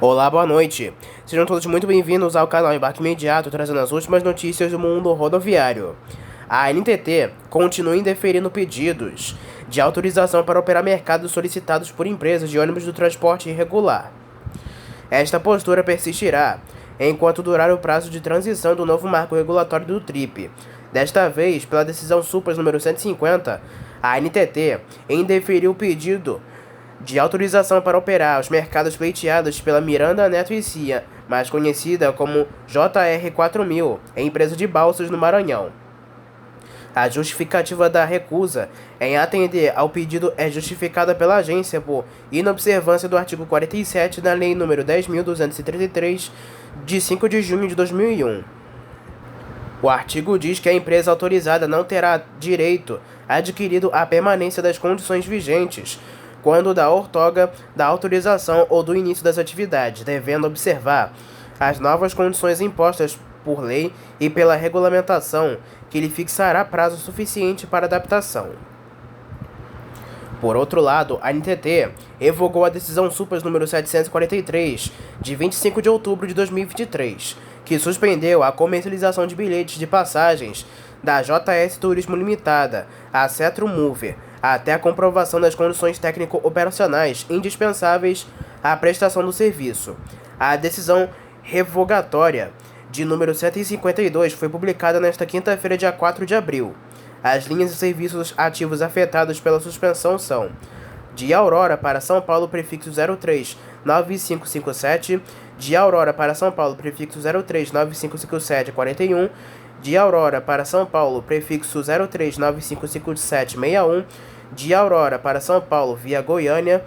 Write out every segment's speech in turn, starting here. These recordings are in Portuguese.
Olá, boa noite. Sejam todos muito bem-vindos ao canal Embarque Imediato, trazendo as últimas notícias do mundo rodoviário. A ANTT continua indeferindo pedidos de autorização para operar mercados solicitados por empresas de ônibus do transporte irregular. Esta postura persistirá enquanto durar o prazo de transição do novo marco regulatório do TRIP. Desta vez, pela decisão Supras número 150, a ANTT indeferiu o pedido de autorização para operar os mercados pleiteados pela Miranda Neto e Cia, mais conhecida como JR4000, empresa de balsas no Maranhão. A justificativa da recusa em atender ao pedido é justificada pela agência por inobservância do artigo 47 da Lei nº 10.233, de 5 de junho de 2001. O artigo diz que a empresa autorizada não terá direito adquirido à permanência das condições vigentes quando da outorga da autorização ou do início das atividades, devendo observar as novas condições impostas por lei e pela regulamentação, que lhe fixará prazo suficiente para adaptação. Por outro lado, a ANTT revogou a decisão Supras número 743, de 25 de outubro de 2023, que suspendeu a comercialização de bilhetes de passagens da JS Turismo Limitada, a Cetro Mover, até a comprovação das condições técnico-operacionais indispensáveis à prestação do serviço. A decisão revogatória de número 152 foi publicada nesta quinta-feira, dia 4 de abril. As linhas e serviços ativos afetados pela suspensão são: de Aurora para São Paulo, prefixo 039557, de Aurora para São Paulo, prefixo 03955741, de Aurora para São Paulo, prefixo 03955761, de Aurora para São Paulo via Goiânia,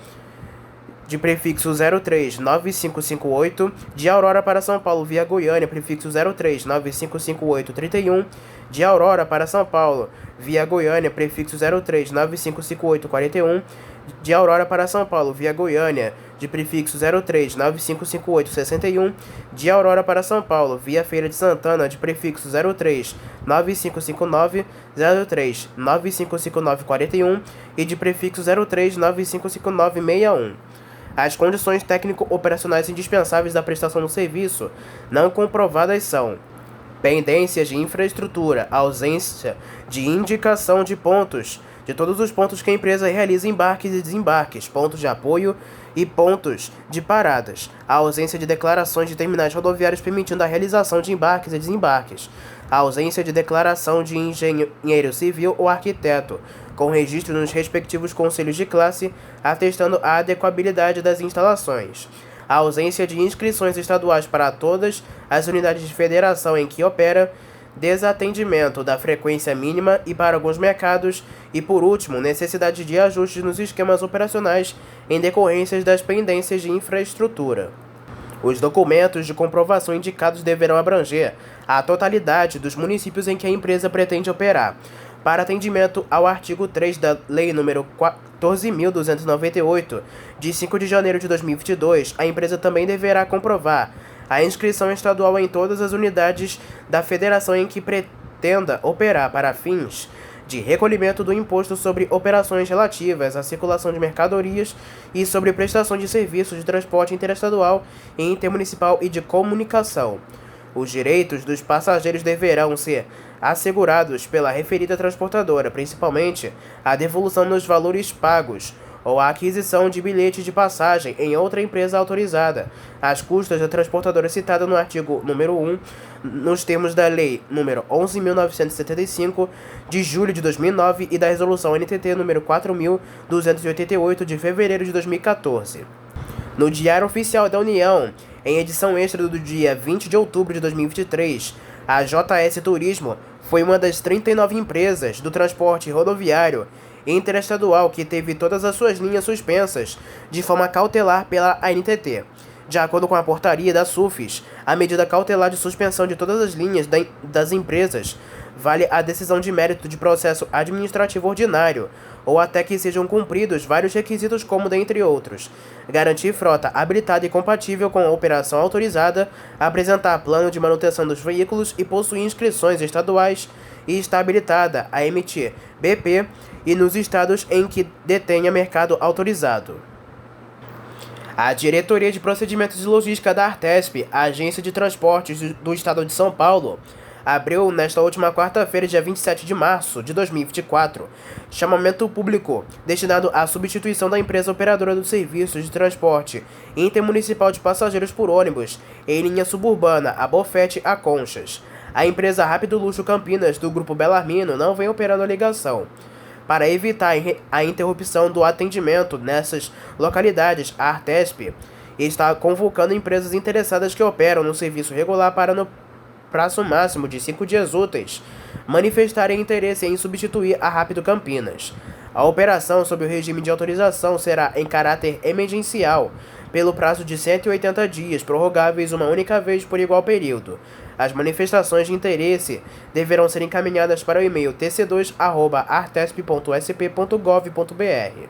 de prefixo 039558, de Aurora para São Paulo via Goiânia, prefixo 03955831, de Aurora para São Paulo via Goiânia, prefixo 03955841, de Aurora para São Paulo via Goiânia, de prefixo 03955861, de Aurora para São Paulo via Feira de Santana, de prefixo 039559, 03955941 e de prefixo 03955961. As condições técnico-operacionais indispensáveis da prestação do serviço não comprovadas são: pendências de infraestrutura, ausência de indicação de pontos, de todos os pontos que a empresa realiza embarques e desembarques, pontos de apoio e pontos de paradas, a ausência de declarações de terminais rodoviários permitindo a realização de embarques e desembarques, a ausência de declaração de engenheiro civil ou arquiteto, com registro nos respectivos conselhos de classe, atestando a adequabilidade das instalações, a ausência de inscrições estaduais para todas as unidades de federação em que opera, desatendimento da frequência mínima e para alguns mercados e, por último, necessidade de ajustes nos esquemas operacionais em decorrência das pendências de infraestrutura. Os documentos de comprovação indicados deverão abranger a totalidade dos municípios em que a empresa pretende operar. Para atendimento ao artigo 3 da Lei nº 14.298, de 5 de janeiro de 2022, a empresa também deverá comprovar a inscrição estadual em todas as unidades da federação em que pretenda operar para fins de recolhimento do imposto sobre operações relativas à circulação de mercadorias e sobre prestação de serviços de transporte interestadual e intermunicipal e de comunicação. Os direitos dos passageiros deverão ser assegurados pela referida transportadora, principalmente a devolução dos valores pagos ou a aquisição de bilhete de passagem em outra empresa autorizada, às custas da transportadora citada no artigo número 1, nos termos da Lei nº 11.975, de julho de 2009 e da Resolução NTT nº 4.288, de fevereiro de 2014. No Diário Oficial da União, em edição extra do dia 20 de outubro de 2023, a JS Turismo foi uma das 39 empresas do transporte rodoviário interestadual que teve todas as suas linhas suspensas de forma cautelar pela ANTT. De acordo com a portaria da SUFES, a medida cautelar de suspensão de todas as linhas das empresas vale a decisão de mérito de processo administrativo ordinário, ou até que sejam cumpridos vários requisitos como, dentre outros, garantir frota habilitada e compatível com a operação autorizada, apresentar plano de manutenção dos veículos e possuir inscrições estaduais e está habilitada a emitir BP e nos estados em que detenha mercado autorizado. A Diretoria de Procedimentos e Logística da Artesp, a Agência de Transportes do Estado de São Paulo, abriu nesta última quarta-feira, dia 27 de março de 2024, chamamento público destinado à substituição da empresa operadora dos serviços de transporte intermunicipal de passageiros por ônibus em linha suburbana, a Bofete a Conchas. A empresa Rápido Luxo Campinas, do Grupo Bellarmino, não vem operando a ligação. Para evitar a interrupção do atendimento nessas localidades, a Artesp está convocando empresas interessadas que operam no serviço regular para, no prazo máximo de 5 dias úteis, manifestarem interesse em substituir a Rápido Campinas. A operação, sob o regime de autorização, será em caráter emergencial, pelo prazo de 180 dias, prorrogáveis uma única vez por igual período. As manifestações de interesse deverão ser encaminhadas para o e-mail tc2@artesp.sp.gov.br.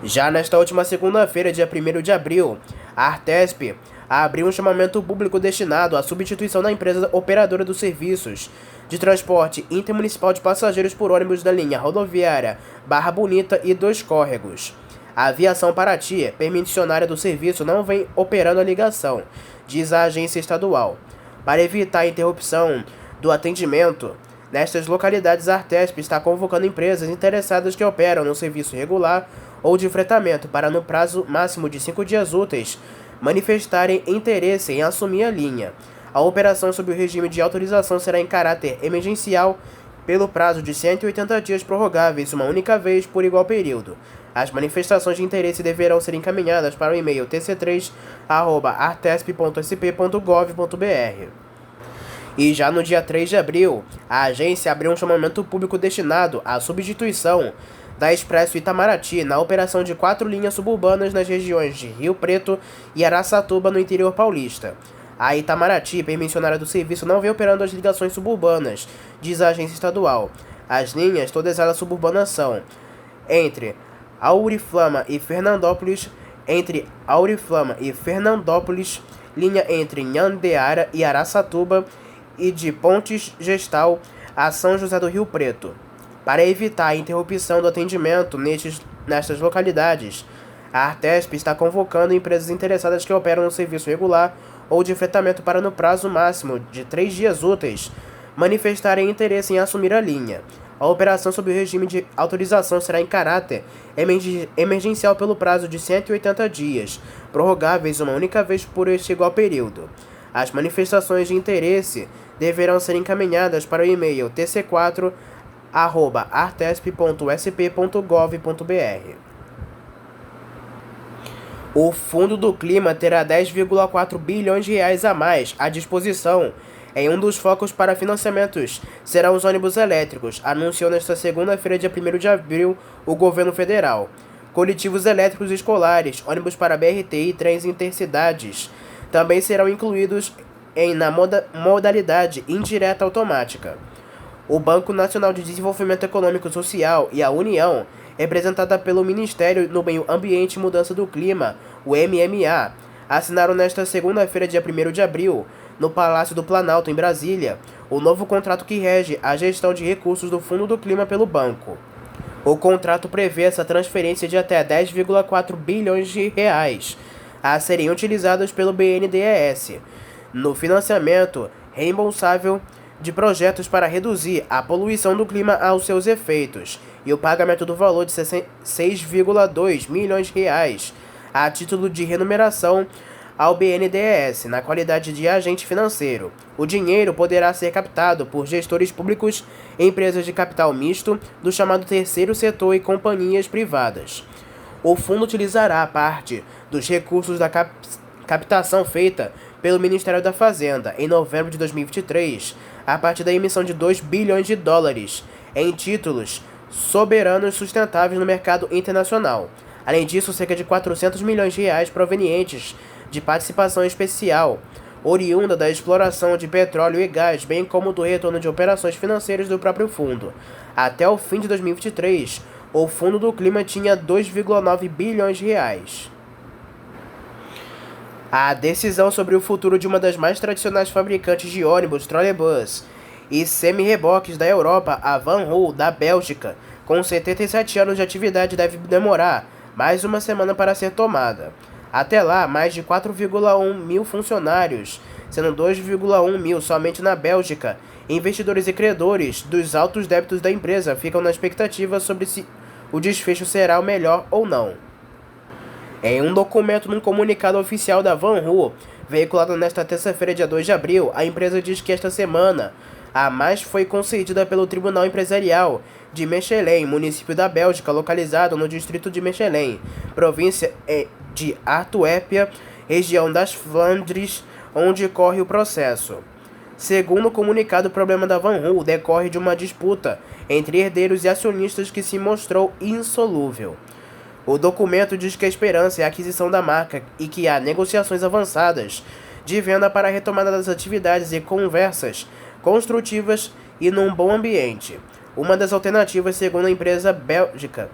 Já nesta última segunda-feira, dia 1º de abril, a Artesp abriu um chamamento público destinado à substituição da empresa operadora dos serviços de transporte intermunicipal de passageiros por ônibus da linha rodoviária Barra Bonita e Dois Córregos. A Aviação Paraty, permissionária do serviço, não vem operando a ligação, diz a agência estadual. Para evitar a interrupção do atendimento nestas localidades, a Artesp está convocando empresas interessadas que operam no serviço regular ou de fretamento para, no prazo máximo de 5 dias úteis, manifestarem interesse em assumir a linha. A operação sob o regime de autorização será em caráter emergencial pelo prazo de 180 dias prorrogáveis uma única vez por igual período. As manifestações de interesse deverão ser encaminhadas para o e-mail tc3@artesp.sp.gov.br. E já no dia 3 de abril, a agência abriu um chamamento público destinado à substituição da Expresso Itamaraty na operação de 4 linhas suburbanas nas regiões de Rio Preto e Araçatuba, no interior paulista. A Itamaraty, permissionária do serviço, não vem operando as ligações suburbanas, diz a agência estadual. As linhas, todas elas suburbanas, são entre Auriflama e Fernandópolis, linha entre Nhandeara e Araçatuba e de Pontes Gestal a São José do Rio Preto. Para evitar a interrupção do atendimento nestas localidades, a Artesp está convocando empresas interessadas que operam no serviço regular ou de fretamento para, no prazo máximo de 3 dias úteis, manifestarem interesse em assumir a linha. A operação sob o regime de autorização será em caráter emergencial pelo prazo de 180 dias, prorrogáveis uma única vez por este igual período. As manifestações de interesse deverão ser encaminhadas para o e-mail tc4@artesp.sp.gov.br. O Fundo do Clima terá 10,4 bilhões de reais a mais à disposição. Em um dos focos para financiamentos serão os ônibus elétricos, anunciou nesta segunda-feira, dia 1º de abril, o governo federal. Coletivos elétricos escolares, ônibus para BRT e trens intercidades também serão incluídos na modalidade indireta automática. O Banco Nacional de Desenvolvimento Econômico e Social e a União, representada pelo Ministério do Meio Ambiente e Mudança do Clima, o MMA, assinaram nesta segunda-feira, dia 1º de abril, no Palácio do Planalto, em Brasília, o novo contrato que rege a gestão de recursos do Fundo do Clima pelo banco. O contrato prevê essa transferência de até 10,4 bilhões de reais a serem utilizados pelo BNDES no financiamento reembolsável de projetos para reduzir a poluição do clima aos seus efeitos e o pagamento do valor de 6,2 milhões de reais a título de remuneração ao BNDES, na qualidade de agente financeiro. O dinheiro poderá ser captado por gestores públicos, empresas de capital misto, do chamado terceiro setor e companhias privadas. O fundo utilizará parte dos recursos da captação feita pelo Ministério da Fazenda em novembro de 2023, a partir da emissão de 2 bilhões de dólares em títulos soberanos sustentáveis no mercado internacional. Além disso, cerca de 400 milhões de reais provenientes de participação especial, oriunda da exploração de petróleo e gás, bem como do retorno de operações financeiras do próprio fundo. Até o fim de 2023, o Fundo do Clima tinha 2,9 bilhões de reais. A decisão sobre o futuro de uma das mais tradicionais fabricantes de ônibus, trolleybus e semi-reboques da Europa, a Van Hool, da Bélgica, com 77 anos de atividade, deve demorar mais uma semana para ser tomada. Até lá, mais de 4,1 mil funcionários, sendo 2,1 mil somente na Bélgica, investidores e credores dos altos débitos da empresa ficam na expectativa sobre se o desfecho será o melhor ou não. Em um documento num comunicado oficial da Van Hool, veiculado nesta terça-feira, dia 2 de abril, a empresa diz que esta semana a mais foi concedida pelo Tribunal Empresarial de Mechelen, município da Bélgica, localizado no distrito de Mechelen, província de Antuérpia, região das Flandres, onde corre o processo. Segundo o comunicado, o problema da Van Hool decorre de uma disputa entre herdeiros e acionistas que se mostrou insolúvel. O documento diz que a esperança é a aquisição da marca e que há negociações avançadas de venda para a retomada das atividades e conversas construtivas e num bom ambiente. Uma das alternativas, segundo a empresa bélgica,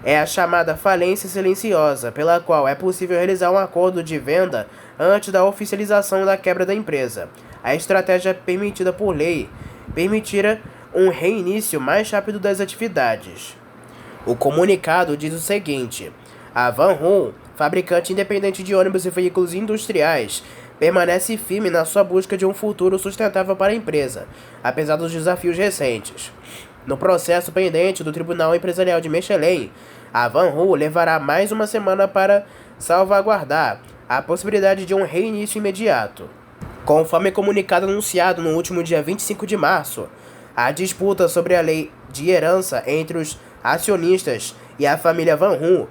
é a chamada falência silenciosa, pela qual é possível realizar um acordo de venda antes da oficialização da quebra da empresa. A estratégia permitida por lei permitirá um reinício mais rápido das atividades. O comunicado diz o seguinte: a Van Hool, fabricante independente de ônibus e veículos industriais, permanece firme na sua busca de um futuro sustentável para a empresa, apesar dos desafios recentes. No processo pendente do Tribunal Empresarial de Mechelen, a Van Hool levará mais uma semana para salvaguardar a possibilidade de um reinício imediato. Conforme comunicado anunciado no último dia 25 de março, a disputa sobre a lei de herança entre os acionistas e a família Van Hool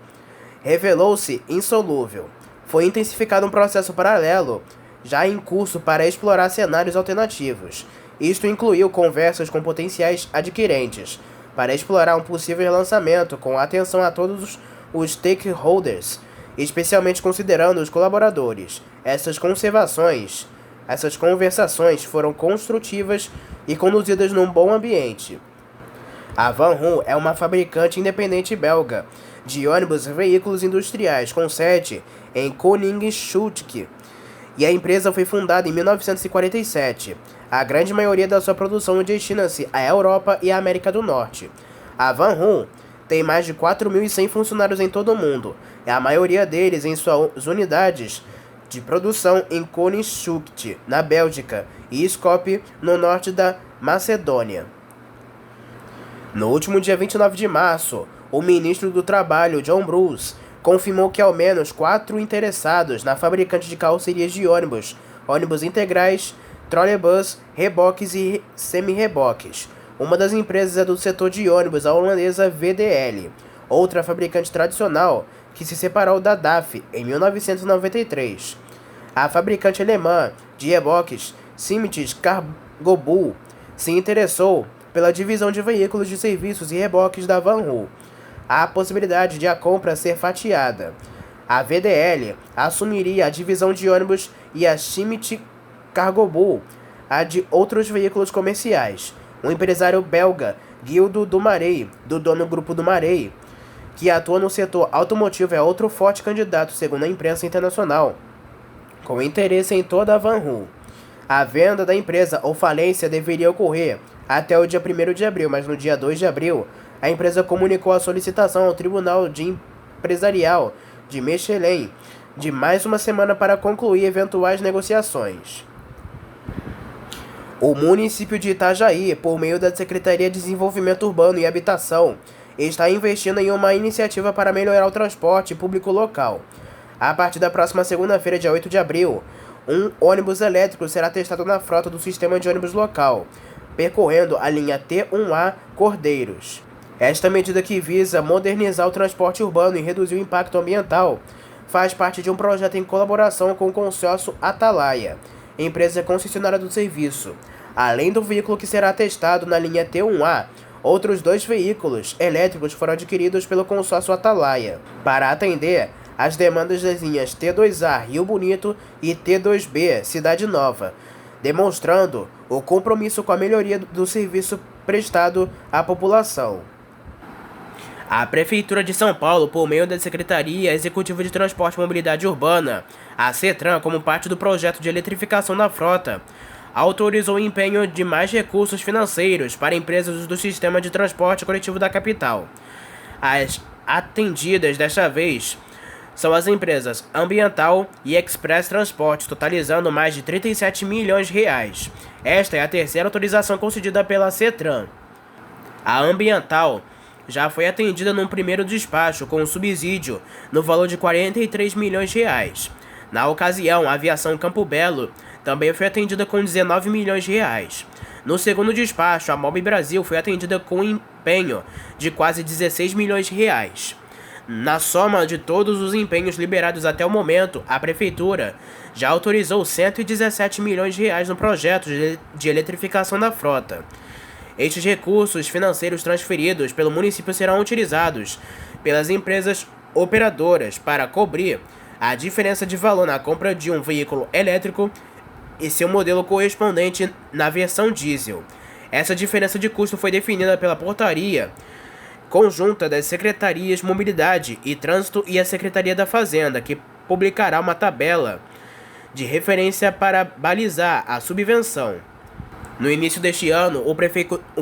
revelou-se insolúvel. Foi intensificado um processo paralelo, já em curso, para explorar cenários alternativos. Isto incluiu conversas com potenciais adquirentes, para explorar um possível relançamento com atenção a todos os stakeholders, especialmente considerando os colaboradores. Essas conversações foram construtivas e conduzidas num bom ambiente. A Van Hool é uma fabricante independente belga de ônibus e veículos industriais com sede em Koningsshoek, e a empresa foi fundada em 1947. A grande maioria da sua produção destina-se à Europa e à América do Norte. A Van Hool tem mais de 4.100 funcionários em todo o mundo, e a maioria deles em suas unidades de produção em Koningsshoek, na Bélgica, e Skopje, no norte da Macedônia. No último dia 29 de março, o ministro do Trabalho, John Bruce, confirmou que ao menos 4 interessados na fabricante de carrocerias de ônibus integrais, trolleybus, reboques e semi-reboques. Uma das empresas é do setor de ônibus, a holandesa VDL, outra fabricante tradicional que se separou da DAF em 1993. A fabricante alemã de reboques, Siemens Cargobull, se interessou pela divisão de veículos de serviços e reboques da Van Hool. Há a possibilidade de a compra ser fatiada. A VDL assumiria a divisão de ônibus e a Siemens Cargobull a de outros veículos comerciais. O empresário belga Gildo Dumarey, do dono Grupo Dumarey, que atua no setor automotivo, é outro forte candidato, segundo a imprensa internacional, com interesse em toda a Van Hool. A venda da empresa ou falência deveria ocorrer até o dia 1º de abril, mas no dia 2 de abril, a empresa comunicou a solicitação ao Tribunal Empresarial de Mechelen de mais uma semana para concluir eventuais negociações. O município de Itajaí, por meio da Secretaria de Desenvolvimento Urbano e Habitação, está investindo em uma iniciativa para melhorar o transporte público local. A partir da próxima segunda-feira, dia 8 de abril, um ônibus elétrico será testado na frota do sistema de ônibus local, percorrendo a linha T1A Cordeiros. Esta medida, que visa modernizar o transporte urbano e reduzir o impacto ambiental, faz parte de um projeto em colaboração com o consórcio Atalaia, empresa concessionária do serviço. Além do veículo que será testado na linha T1A, outros 2 veículos elétricos foram adquiridos pelo consórcio Atalaia para atender as demandas das linhas T2A Rio Bonito e T2B Cidade Nova, demonstrando o compromisso com a melhoria do serviço prestado à população. A Prefeitura de São Paulo, por meio da Secretaria Executiva de Transporte e Mobilidade Urbana, a CETRAN, como parte do projeto de eletrificação da frota, autorizou o empenho de mais recursos financeiros para empresas do sistema de transporte coletivo da capital. As atendidas desta vez são as empresas Ambiental e Express Transporte, totalizando mais de 37 milhões de reais. Esta é a terceira autorização concedida pela CETRAN. A Ambiental já foi atendida num primeiro despacho com um subsídio no valor de 43 milhões de reais. Na ocasião, a Aviação Campo Belo também foi atendida com 19 milhões de reais. No segundo despacho, a MOB Brasil foi atendida com um empenho de quase 16 milhões de reais. Na soma de todos os empenhos liberados até o momento, a Prefeitura já autorizou 117 milhões de reais no projeto de eletrificação da frota. Estes recursos financeiros transferidos pelo município serão utilizados pelas empresas operadoras para cobrir a diferença de valor na compra de um veículo elétrico e seu modelo correspondente na versão diesel. Essa diferença de custo foi definida pela portaria conjunta das Secretarias Mobilidade e Trânsito e a Secretaria da Fazenda, que publicará uma tabela de referência para balizar a subvenção. No início deste ano, o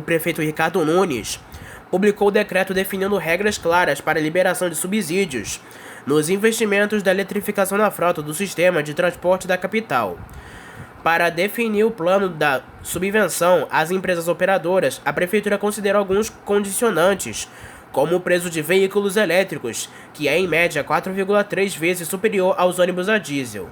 prefeito Ricardo Nunes publicou o decreto definindo regras claras para a liberação de subsídios nos investimentos da eletrificação da frota do sistema de transporte da capital. Para definir o plano da subvenção às empresas operadoras, a Prefeitura considera alguns condicionantes, como o preço de veículos elétricos, que é em média 4,3 vezes superior aos ônibus a diesel.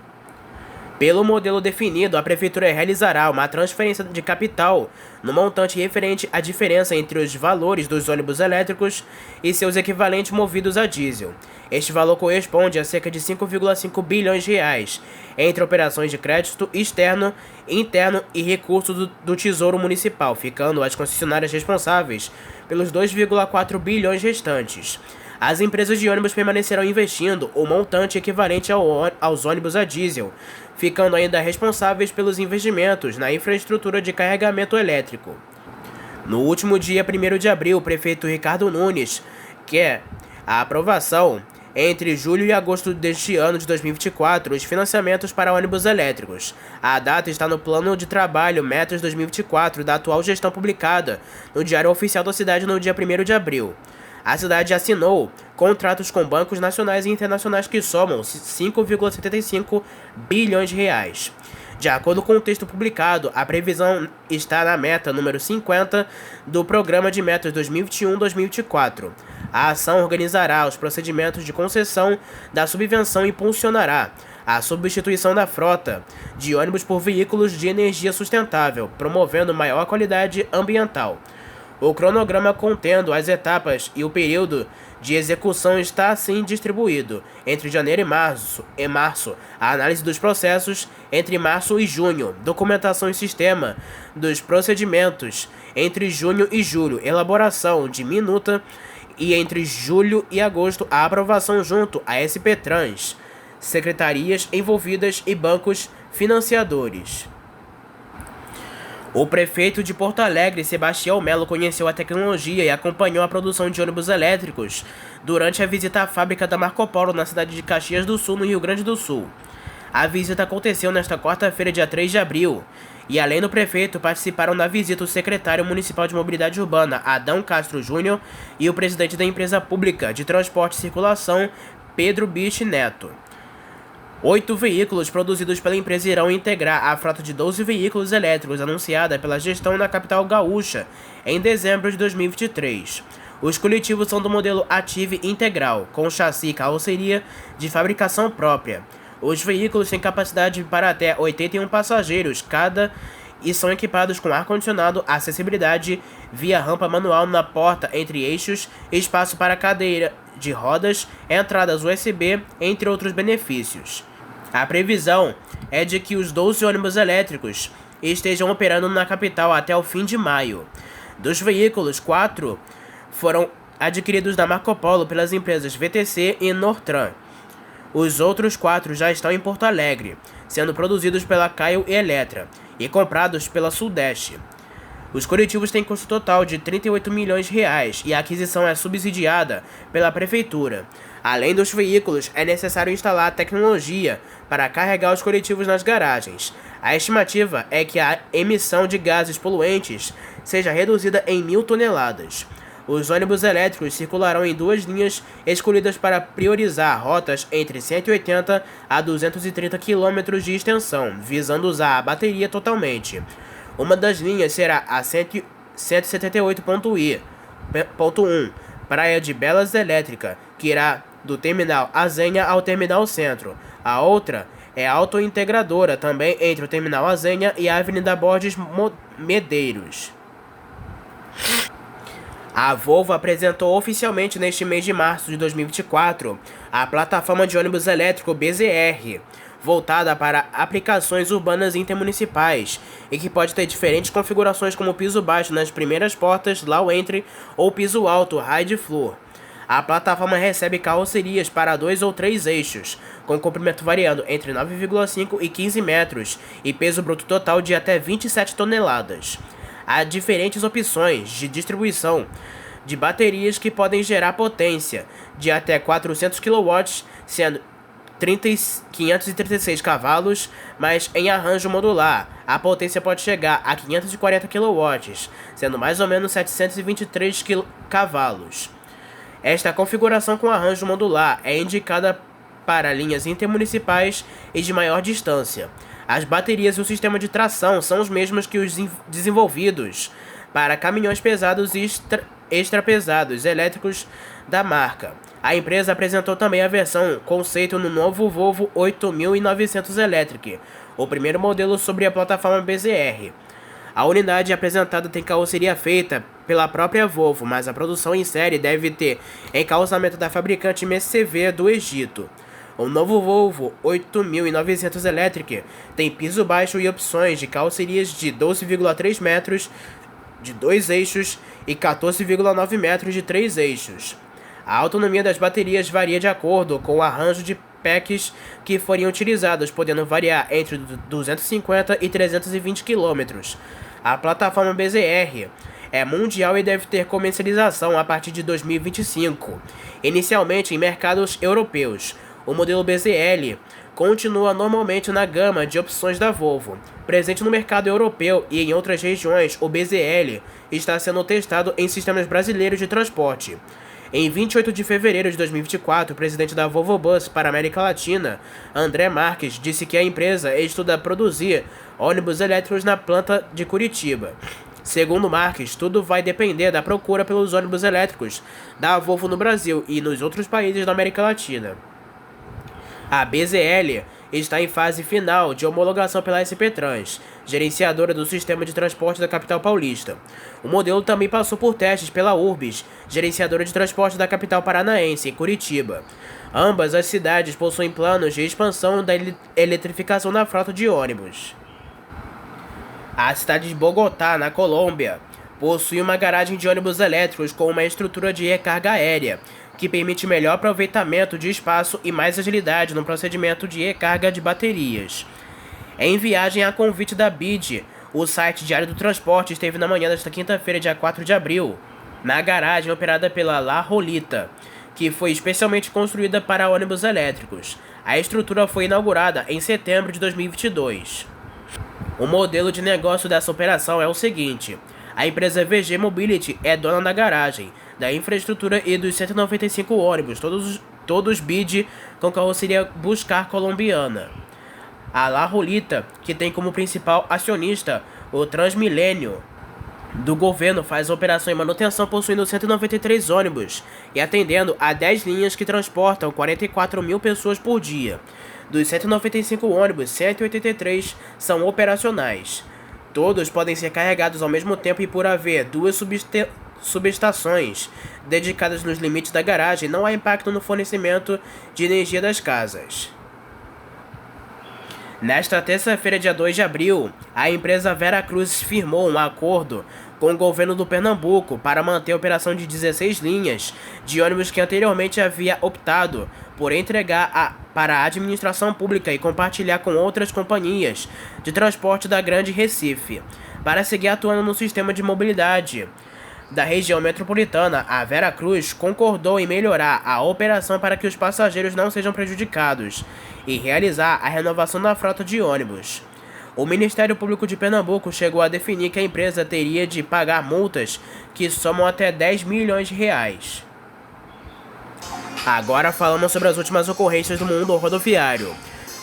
Pelo modelo definido, a Prefeitura realizará uma transferência de capital no montante referente à diferença entre os valores dos ônibus elétricos e seus equivalentes movidos a diesel. Este valor corresponde a cerca de 5,5 bilhões de reais, entre operações de crédito externo, interno e recursos do Tesouro Municipal, ficando as concessionárias responsáveis pelos 2,4 bilhões restantes. As empresas de ônibus permanecerão investindo o montante equivalente aos ônibus a diesel, ficando ainda responsáveis pelos investimentos na infraestrutura de carregamento elétrico. No último dia 1º de abril, o prefeito Ricardo Nunes quer a aprovação entre julho e agosto deste ano de 2024 os financiamentos para ônibus elétricos. A data está no Plano de Trabalho Metas 2024 da atual gestão publicada no Diário Oficial da Cidade no dia 1º de abril. A cidade assinou contratos com bancos nacionais e internacionais que somam 5,75 bilhões de reais. De acordo com o texto publicado, a previsão está na meta número 50 do Programa de Metas 2021-2024. A ação organizará os procedimentos de concessão da subvenção e impulsionará a substituição da frota de ônibus por veículos de energia sustentável, promovendo maior qualidade ambiental. O cronograma contendo as etapas e o período de execução está assim distribuído. Entre janeiro e março, a análise dos processos. Entre março e junho, documentação e sistema dos procedimentos. Entre junho e julho, elaboração de minuta. E entre julho e agosto, a aprovação junto à SP-Trans, secretarias envolvidas e bancos financiadores. O prefeito de Porto Alegre, Sebastião Melo, conheceu a tecnologia e acompanhou a produção de ônibus elétricos durante a visita à fábrica da Marco Polo na cidade de Caxias do Sul, no Rio Grande do Sul. A visita aconteceu nesta quarta-feira, dia 3 de abril, e além do prefeito, participaram da visita o secretário municipal de Mobilidade Urbana, Adão Castro Júnior, e o presidente da empresa pública de transporte e circulação, Pedro Biche Neto. 8 veículos produzidos pela empresa irão integrar a frota de 12 veículos elétricos anunciada pela gestão na capital gaúcha em dezembro de 2023. Os coletivos são do modelo Ative Integral, com chassi e carroceria de fabricação própria. Os veículos têm capacidade para até 81 passageiros cada e são equipados com ar-condicionado, acessibilidade via rampa manual na porta entre eixos, espaço para cadeira de rodas, entradas USB, entre outros benefícios. A previsão é de que os 12 ônibus elétricos estejam operando na capital até o fim de maio. Dos veículos, 4 foram adquiridos da Marco Polo pelas empresas VTC e Nortran. Os outros 4 já estão em Porto Alegre, sendo produzidos pela Caio e Eletra e comprados pela Sudeste. Os coletivos têm custo total de 38 milhões de reais e a aquisição é subsidiada pela Prefeitura. Além dos veículos, é necessário instalar a tecnologia para carregar os coletivos nas garagens. A estimativa é que a emissão de gases poluentes seja reduzida em 1.000 toneladas. Os ônibus elétricos circularão em duas linhas escolhidas para priorizar rotas entre 180 a 230 km de extensão, visando usar a bateria totalmente. Uma das linhas será a 178.1, Praia de Belas Elétrica, que irá do Terminal Azenha ao Terminal Centro. A outra é autointegradora, também entre o Terminal Azenha e a Avenida Borges Medeiros. A Volvo apresentou oficialmente neste mês de março de 2024 a plataforma de ônibus elétrico BZR, voltada para aplicações urbanas intermunicipais e que pode ter diferentes configurações como piso baixo nas primeiras portas, low entry, ou piso alto, high floor. A plataforma recebe carrocerias para 2 ou 3 eixos, com comprimento variando entre 9,5 e 15 metros e peso bruto total de até 27 toneladas. Há diferentes opções de distribuição de baterias que podem gerar potência de até 400 kW, sendo 536 cavalos, mas em arranjo modular, a potência pode chegar a 540 kW, sendo mais ou menos 723 cavalos. Esta configuração com arranjo modular é indicada para linhas intermunicipais e de maior distância. As baterias e o sistema de tração são os mesmos que os desenvolvidos para caminhões pesados e extrapesados elétricos da marca. A empresa apresentou também a versão conceito no novo Volvo 8900 Electric, o primeiro modelo sobre a plataforma BZR. A unidade apresentada tem carroceria feita pela própria Volvo, mas a produção em série deve ter encalçamento da fabricante MCV do Egito. O novo Volvo 8900 Electric tem piso baixo e opções de carrocerias de 12,3 metros de 2 eixos e 14,9 metros de 3 eixos. A autonomia das baterias varia de acordo com o arranjo de packs que forem utilizados, podendo variar entre 250 e 320 km. A plataforma BZR é mundial e deve ter comercialização a partir de 2025, inicialmente em mercados europeus. O modelo BZL continua normalmente na gama de opções da Volvo. Presente no mercado europeu e em outras regiões, o BZL está sendo testado em sistemas brasileiros de transporte. Em 28 de fevereiro de 2024, o presidente da Volvo Bus para a América Latina, André Marques, disse que a empresa estuda produzir ônibus elétricos na planta de Curitiba. Segundo Marques, tudo vai depender da procura pelos ônibus elétricos da Volvo no Brasil e nos outros países da América Latina. A BZL está em fase final de homologação pela SP Trans, gerenciadora do sistema de transporte da capital paulista. O modelo também passou por testes pela Urbis, gerenciadora de transporte da capital paranaense, em Curitiba. Ambas as cidades possuem planos de expansão da eletrificação da frota de ônibus. A cidade de Bogotá, na Colômbia, possui uma garagem de ônibus elétricos com uma estrutura de recarga aérea, que permite melhor aproveitamento de espaço e mais agilidade no procedimento de recarga de baterias. Em viagem a convite da BID, o site Diário do Transporte esteve na manhã desta quinta-feira, dia 4 de abril, na garagem operada pela La Rolita, que foi especialmente construída para ônibus elétricos. A estrutura foi inaugurada em setembro de 2022. O modelo de negócio dessa operação é o seguinte: a empresa VG Mobility é dona da garagem, da infraestrutura e dos 195 ônibus, todos BID com carroceria Buscar colombiana. A La Rolita, que tem como principal acionista o Transmilênio do governo, faz a operação e manutenção possuindo 193 ônibus e atendendo a 10 linhas que transportam 44 mil pessoas por dia. Dos 195 ônibus, 183 são operacionais. Todos podem ser carregados ao mesmo tempo e por haver duas subestações dedicadas nos limites da garagem, não há impacto no fornecimento de energia das casas. Nesta terça-feira, dia 2 de abril, a empresa Veracruz firmou um acordo com o governo do Pernambuco para manter a operação de 16 linhas de ônibus que anteriormente havia optado por entregar para a administração pública e compartilhar com outras companhias de transporte da Grande Recife. Para seguir atuando no sistema de mobilidade da região metropolitana, a Veracruz concordou em melhorar a operação para que os passageiros não sejam prejudicados e realizar a renovação da frota de ônibus. O Ministério Público de Pernambuco chegou a definir que a empresa teria de pagar multas que somam até 10 milhões de reais. Agora falamos sobre as últimas ocorrências do mundo rodoviário.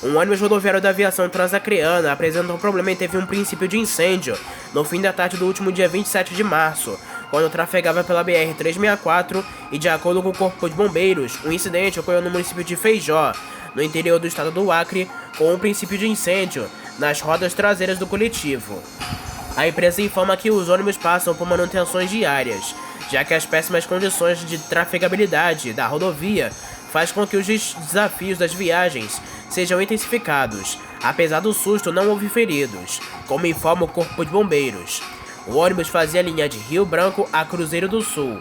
Um ônibus rodoviário da aviação transacreana apresentou um problema e teve um princípio de incêndio no fim da tarde do último dia 27 de março, quando trafegava pela BR-364 e, de acordo com o Corpo de Bombeiros, o incidente ocorreu no município de Feijó, no interior do estado do Acre, com um princípio de incêndio nas rodas traseiras do coletivo. A empresa informa que os ônibus passam por manutenções diárias, já que as péssimas condições de trafegabilidade da rodovia faz com que os desafios das viagens sejam intensificados. Apesar do susto, não houve feridos, como informa o Corpo de Bombeiros. O ônibus fazia a linha de Rio Branco a Cruzeiro do Sul.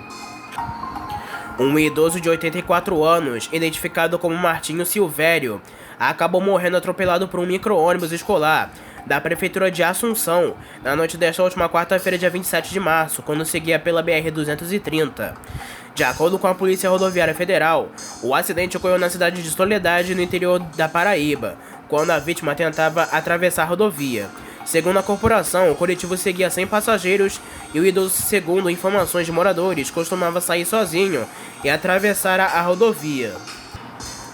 Um idoso de 84 anos, identificado como Martinho Silvério, acabou morrendo atropelado por um micro-ônibus escolar da Prefeitura de Assunção na noite desta última quarta-feira, dia 27 de março, quando seguia pela BR-230. De acordo com a Polícia Rodoviária Federal, o acidente ocorreu na cidade de Soledade, no interior da Paraíba, quando a vítima tentava atravessar a rodovia. Segundo a corporação, o coletivo seguia 100 passageiros e o idoso, segundo informações de moradores, costumava sair sozinho e atravessar a rodovia.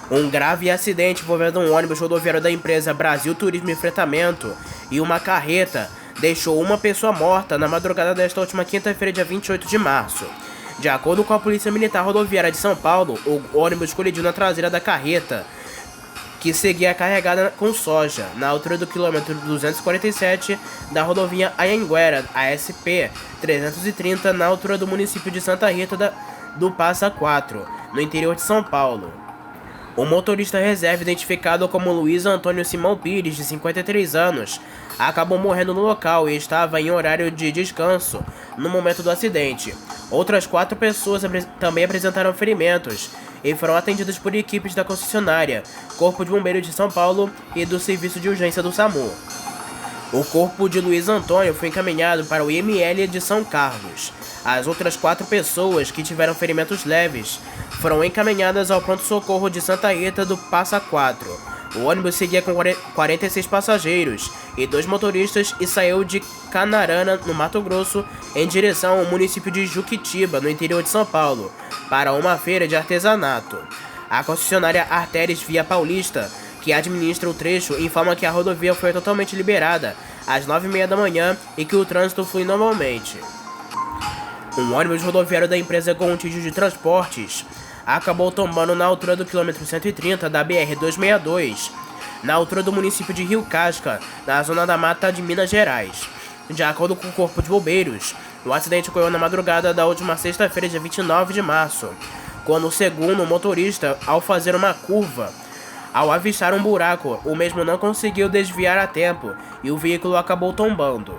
Um grave acidente envolvendo um ônibus rodoviário da empresa Brasil Turismo e Fretamento e uma carreta deixou uma pessoa morta na madrugada desta última quinta-feira, dia 28 de março. De acordo com a Polícia Militar Rodoviária de São Paulo, o ônibus colidiu na traseira da carreta, que seguia carregada com soja, na altura do quilômetro 247 da rodovia Anhanguera, ASP 330, na altura do município de Santa Rita do Passa Quatro, no interior de São Paulo. O motorista reserva, identificado como Luiz Antônio Simão Pires, de 53 anos, acabou morrendo no local e estava em horário de descanso no momento do acidente. Outras 4 pessoas também apresentaram ferimentos e foram atendidas por equipes da concessionária, Corpo de Bombeiros de São Paulo e do Serviço de Urgência do SAMU. O corpo de Luiz Antônio foi encaminhado para o IML de São Carlos. As outras 4 pessoas que tiveram ferimentos leves foram encaminhadas ao pronto-socorro de Santa Rita do Passa Quatro. O ônibus seguia com 46 passageiros e 2 motoristas e saiu de Canarana, no Mato Grosso, em direção ao município de Juquitiba, no interior de São Paulo, para uma feira de artesanato. A concessionária Artéries Via Paulista, que administra o trecho, informa que a rodovia foi totalmente liberada às 9h30 da manhã e que o trânsito flui normalmente. Um ônibus rodoviário da empresa Gontijo de Transportes acabou tombando na altura do quilômetro 130 da BR-262, na altura do município de Rio Casca, na zona da Mata de Minas Gerais. De acordo com o Corpo de Bombeiros, o acidente ocorreu na madrugada da última sexta-feira, dia 29 de março, quando, segundo o motorista, ao fazer uma curva, ao avistar um buraco, o mesmo não conseguiu desviar a tempo e o veículo acabou tombando.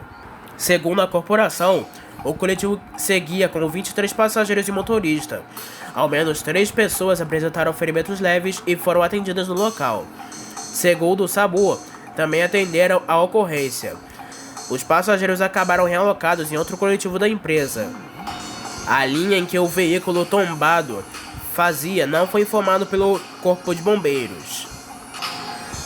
Segundo a corporação, o coletivo seguia com 23 passageiros e motorista. Ao menos 3 pessoas apresentaram ferimentos leves e foram atendidas no local. Segundo o SAMU, também atenderam a ocorrência. Os passageiros acabaram realocados em outro coletivo da empresa. A linha em que o veículo tombado fazia não foi informado pelo Corpo de Bombeiros.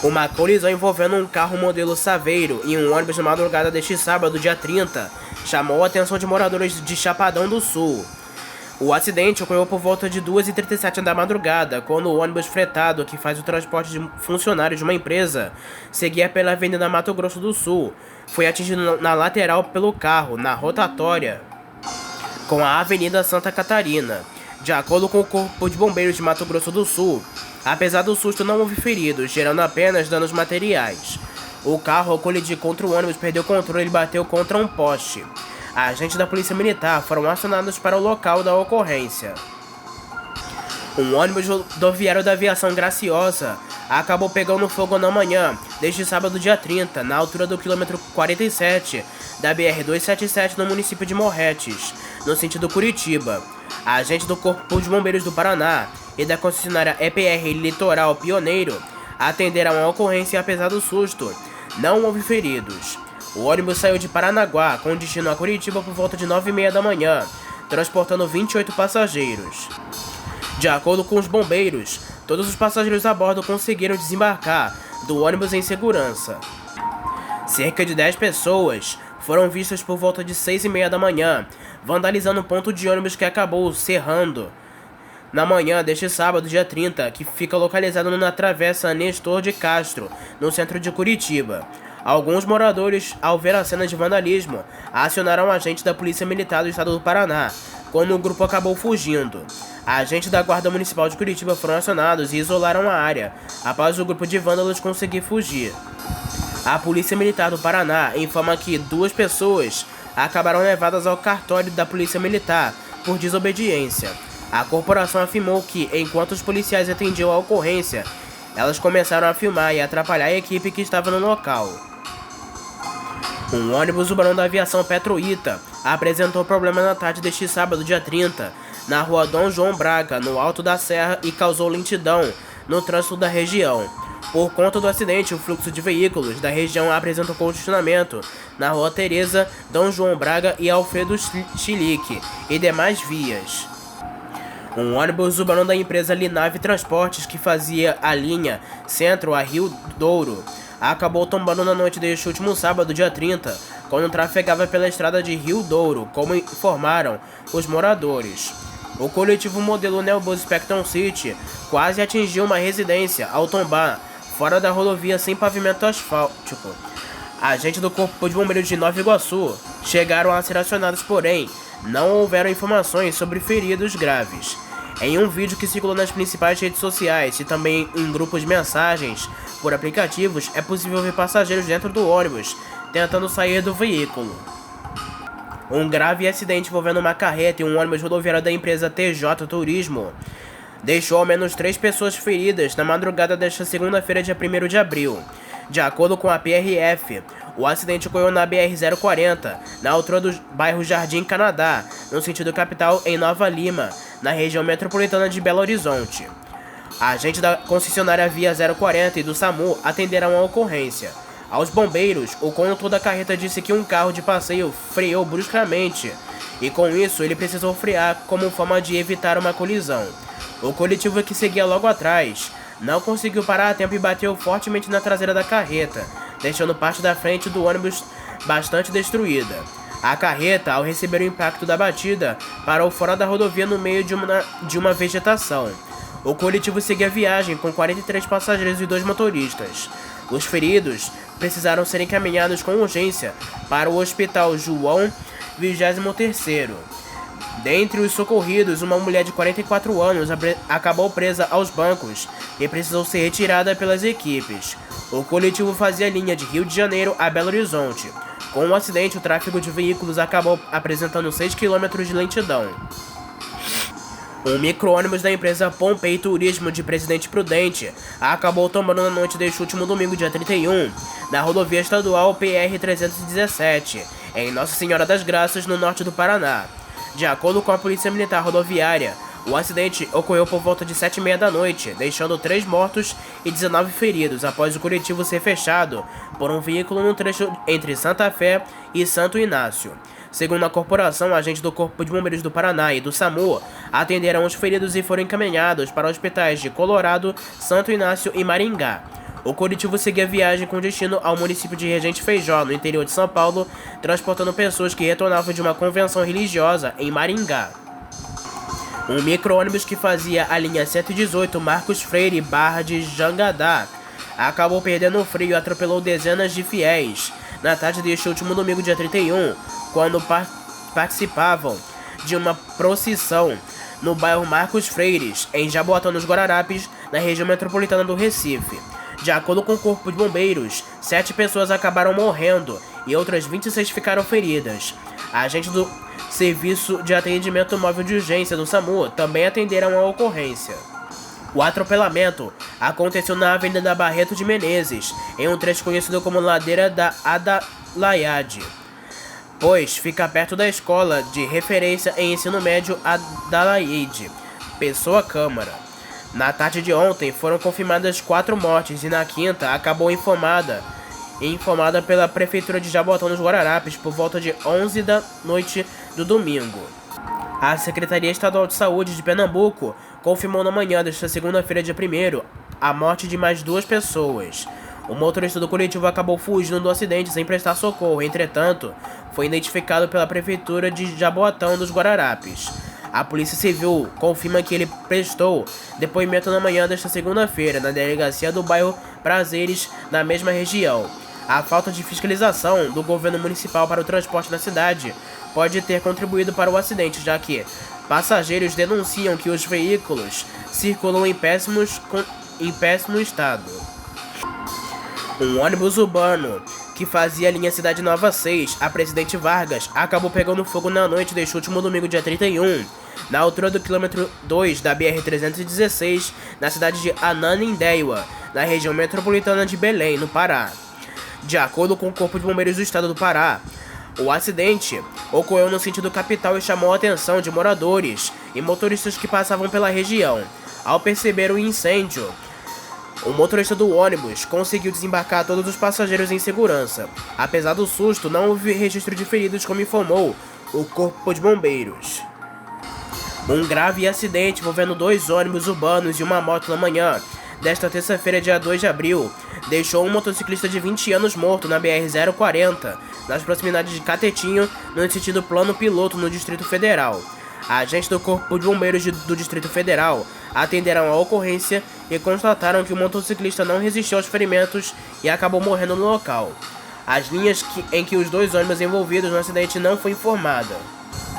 Uma colisão envolvendo um carro modelo Saveiro e um ônibus na madrugada deste sábado, dia 30, chamou a atenção de moradores de Chapadão do Sul. O acidente ocorreu por volta de 2h37 da madrugada, quando o ônibus fretado, que faz o transporte de funcionários de uma empresa, seguia pela Avenida Mato Grosso do Sul, foi atingido na lateral pelo carro, na rotatória, com a Avenida Santa Catarina. De acordo com o Corpo de Bombeiros de Mato Grosso do Sul, apesar do susto, não houve feridos, gerando apenas danos materiais. O carro, ao colidir contra o ônibus, perdeu o controle e bateu contra um poste. Agentes da Polícia Militar foram acionados para o local da ocorrência. Um ônibus rodoviário da aviação Graciosa acabou pegando fogo na manhã deste sábado, dia 30, na altura do quilômetro 47 da BR-277, no município de Morretes, no sentido Curitiba. Agentes do Corpo de Bombeiros do Paraná e da concessionária EPR Litoral Pioneiro atenderam a ocorrência e, apesar do susto, não houve feridos. O ônibus saiu de Paranaguá com destino a Curitiba por volta de 9h30 da manhã, transportando 28 passageiros. De acordo com os bombeiros, todos os passageiros a bordo conseguiram desembarcar do ônibus em segurança. Cerca de 10 pessoas foram vistas por volta de 6h30 da manhã, vandalizando um ponto de ônibus que acabou cerrando na manhã deste sábado, dia 30, que fica localizado na Travessa Nestor de Castro, no centro de Curitiba. Alguns moradores, ao ver a cena de vandalismo, acionaram agentes da Polícia Militar do Estado do Paraná, quando o grupo acabou fugindo. Agentes da Guarda Municipal de Curitiba foram acionados e isolaram a área, após o grupo de vândalos conseguir fugir. A Polícia Militar do Paraná informa que 2 pessoas acabaram levadas ao cartório da Polícia Militar por desobediência. A corporação afirmou que, enquanto os policiais atendiam a ocorrência, elas começaram a filmar e atrapalhar a equipe que estava no local. Um ônibus urbano da aviação Petroita apresentou problema na tarde deste sábado, dia 30, na rua Dom João Braga, no Alto da Serra, e causou lentidão no trânsito da região. Por conta do acidente, o fluxo de veículos da região apresentou congestionamento na rua Tereza, Dom João Braga e Alfredo Chilique e demais vias. Um ônibus urbano da empresa Linave Transportes, que fazia a linha Centro a Rio Douro, acabou tombando na noite deste último sábado, dia 30, quando trafegava pela estrada de Rio Douro, como informaram os moradores. O coletivo modelo Neobus Spectrum City quase atingiu uma residência ao tombar fora da rodovia sem pavimento asfáltico. Agentes do Corpo de Bombeiros de Nova Iguaçu chegaram a ser acionados, porém, não houveram informações sobre feridos graves. Em um vídeo que circulou nas principais redes sociais e também em grupos de mensagens por aplicativos, é possível ver passageiros dentro do ônibus tentando sair do veículo. Um grave acidente envolvendo uma carreta e um ônibus rodoviário da empresa TJ Turismo deixou ao menos 3 pessoas feridas na madrugada desta segunda-feira, dia 1º de abril. De acordo com a PRF, o acidente ocorreu na BR-040, na altura do bairro Jardim Canadá, no sentido capital, em Nova Lima, na região metropolitana de Belo Horizonte. Agentes da concessionária Via 040 e do SAMU atenderam a ocorrência. Aos bombeiros, o condutor da carreta disse que um carro de passeio freou bruscamente e, com isso, ele precisou frear como forma de evitar uma colisão. O coletivo que seguia logo atrás não conseguiu parar a tempo e bateu fortemente na traseira da carreta, deixando parte da frente do ônibus bastante destruída. A carreta, ao receber o impacto da batida, parou fora da rodovia no meio de uma vegetação. O coletivo seguia a viagem com 43 passageiros e 2 motoristas. Os feridos precisaram ser encaminhados com urgência para o Hospital João 23º. Dentre os socorridos, uma mulher de 44 anos acabou presa aos bancos e precisou ser retirada pelas equipes. O coletivo fazia a linha de Rio de Janeiro a Belo Horizonte. Com o acidente, o tráfego de veículos acabou apresentando 6 km de lentidão. Um micro-ônibus da empresa Pompei Turismo de Presidente Prudente acabou tombando na noite deste último domingo, dia 31, na rodovia estadual PR-317, em Nossa Senhora das Graças, no norte do Paraná. De acordo com a Polícia Militar Rodoviária, o acidente ocorreu por volta de 7h30 da noite, deixando 3 mortos e 19 feridos após o coletivo ser fechado por um veículo no trecho entre Santa Fé e Santo Inácio. Segundo a corporação, agentes do Corpo de Bombeiros do Paraná e do SAMU atenderam os feridos e foram encaminhados para hospitais de Colorado, Santo Inácio e Maringá. O coletivo seguia a viagem com destino ao município de Regente Feijó, no interior de São Paulo, transportando pessoas que retornavam de uma convenção religiosa em Maringá. Um micro-ônibus que fazia a linha 118 Marcos Freire Barra de Jangadá acabou perdendo o freio e atropelou dezenas de fiéis na tarde deste último domingo, dia 31, quando participavam de uma procissão no bairro Marcos Freires, em Jaboatão dos Guararapes, na região metropolitana do Recife. De acordo com o Corpo de Bombeiros, 7 pessoas acabaram morrendo e outras 26 ficaram feridas. Agentes do Serviço de Atendimento Móvel de Urgência do SAMU também atenderam a ocorrência. O atropelamento aconteceu na Avenida Barreto de Menezes, em um trecho conhecido como Ladeira da Adalaiade, pois fica perto da Escola de Referência em Ensino Médio Adalaiade, Pessoa Câmara. Na tarde de ontem foram confirmadas 4 mortes e na quinta acabou informada pela Prefeitura de Jaboatão dos Guararapes por volta de 11 da noite do domingo. A Secretaria Estadual de Saúde de Pernambuco confirmou na manhã desta segunda-feira, dia 1º, a morte de mais 2 pessoas. O motorista do coletivo acabou fugindo do acidente sem prestar socorro. Entretanto, foi identificado pela prefeitura de Jaboatão dos Guararapes. A Polícia Civil confirma que ele prestou depoimento na manhã desta segunda-feira na delegacia do bairro Prazeres, na mesma região. A falta de fiscalização do governo municipal para o transporte na cidade pode ter contribuído para o acidente, já que passageiros denunciam que os veículos circulam em péssimo estado. Um ônibus urbano que fazia a linha Cidade Nova 6, a Presidente Vargas, acabou pegando fogo na noite deste último domingo, dia 31, na altura do quilômetro 2 da BR-316, na cidade de Ananindeua, na região metropolitana de Belém, no Pará. De acordo com o Corpo de Bombeiros do Estado do Pará, o acidente ocorreu no sentido capital e chamou a atenção de moradores e motoristas que passavam pela região. Ao perceber o incêndio, o motorista do ônibus conseguiu desembarcar todos os passageiros em segurança. Apesar do susto, não houve registro de feridos, como informou o Corpo de Bombeiros. Um grave acidente envolvendo 2 ônibus urbanos e uma moto na manhã desta terça-feira, dia 2 de abril, deixou um motociclista de 20 anos morto na BR-040, nas proximidades de Catetinho, no sentido plano piloto, no Distrito Federal. Agentes do Corpo de Bombeiros do Distrito Federal atenderam a ocorrência e constataram que o motociclista não resistiu aos ferimentos e acabou morrendo no local. As linhas em que os 2 ônibus envolvidos no acidente não foi informada.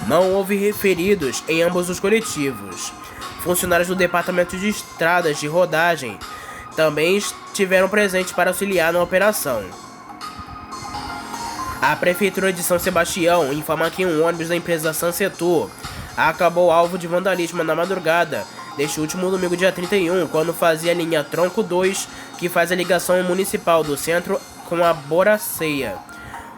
Não houve feridos em ambos os coletivos. Funcionários do Departamento de Estradas de Rodagem também estiveram presentes para auxiliar na operação. A Prefeitura de São Sebastião informa que um ônibus da empresa Sansetur acabou alvo de vandalismo na madrugada deste último domingo, dia 31, quando fazia a linha Tronco 2, que faz a ligação municipal do centro com a Boraceia.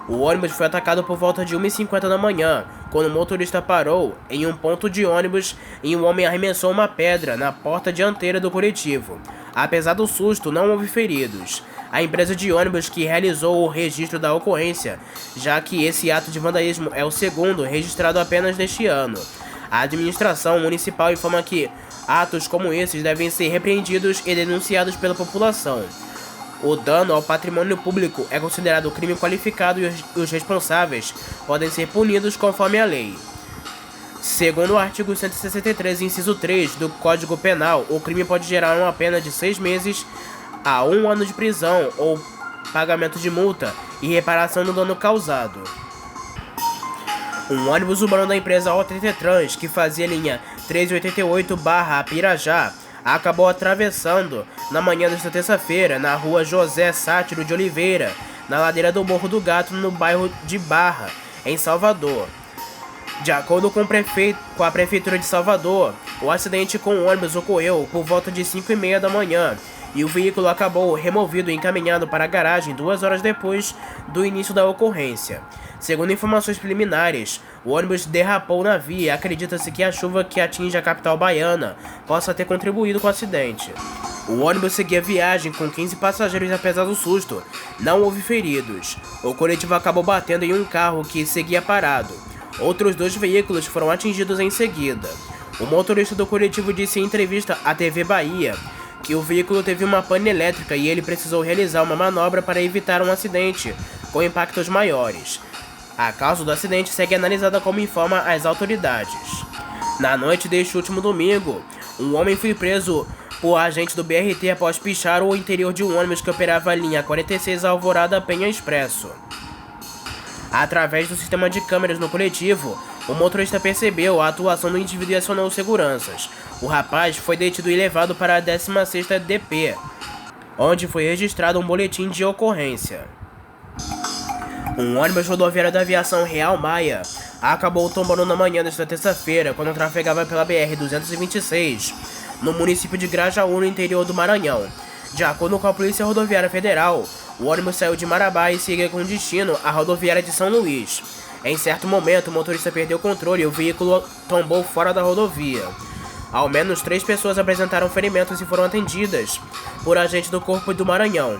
O ônibus foi atacado por volta de 1h50 da manhã, quando o motorista parou em um ponto de ônibus e um homem arremessou uma pedra na porta dianteira do coletivo. Apesar do susto, não houve feridos. A empresa de ônibus que realizou o registro da ocorrência, já que esse ato de vandalismo é o segundo registrado apenas neste ano. A administração municipal informa que atos como esses devem ser repreendidos e denunciados pela população. O dano ao patrimônio público é considerado crime qualificado e os responsáveis podem ser punidos conforme a lei. Segundo o artigo 163, inciso 3 do Código Penal, o crime pode gerar uma pena de 6 meses a 1 ano de prisão ou pagamento de multa e reparação do dano causado. Um ônibus urbano da empresa OTT Trans, que fazia a linha 388/Pirajá, acabou atravessando na manhã desta terça-feira na rua José Sátiro de Oliveira, na ladeira do Morro do Gato, no bairro de Barra, em Salvador. De acordo com a Prefeitura de Salvador, o acidente com o ônibus ocorreu por volta de 5h30 da manhã e o veículo acabou removido e encaminhado para a garagem 2 horas depois do início da ocorrência. Segundo informações preliminares, o ônibus derrapou na via e acredita-se que a chuva que atinge a capital baiana possa ter contribuído com o acidente. O ônibus seguia viagem com 15 passageiros e, apesar do susto, não houve feridos. O coletivo acabou batendo em um carro que seguia parado. Outros 2 veículos foram atingidos em seguida. O motorista do coletivo disse em entrevista à TV Bahia que o veículo teve uma pane elétrica e ele precisou realizar uma manobra para evitar um acidente com impactos maiores. A causa do acidente segue analisada, como informa as autoridades. Na noite deste último domingo, um homem foi preso por agente do BRT após pichar o interior de um ônibus que operava a linha 46 Alvorada Penha Expresso. Através do sistema de câmeras no coletivo, o motorista percebeu a atuação do indivíduo e acionou seguranças. O rapaz foi detido e levado para a 16ª DP, onde foi registrado um boletim de ocorrência. Um ônibus rodoviário da aviação Real Maia acabou tombando na manhã desta terça-feira quando trafegava pela BR-226, no município de Grajaú, no interior do Maranhão. De acordo com a Polícia Rodoviária Federal, o ônibus saiu de Marabá e seguia com destino à rodoviária de São Luís. Em certo momento, o motorista perdeu o controle e o veículo tombou fora da rodovia. Ao menos 3 pessoas apresentaram ferimentos e foram atendidas por agentes do Corpo do Maranhão.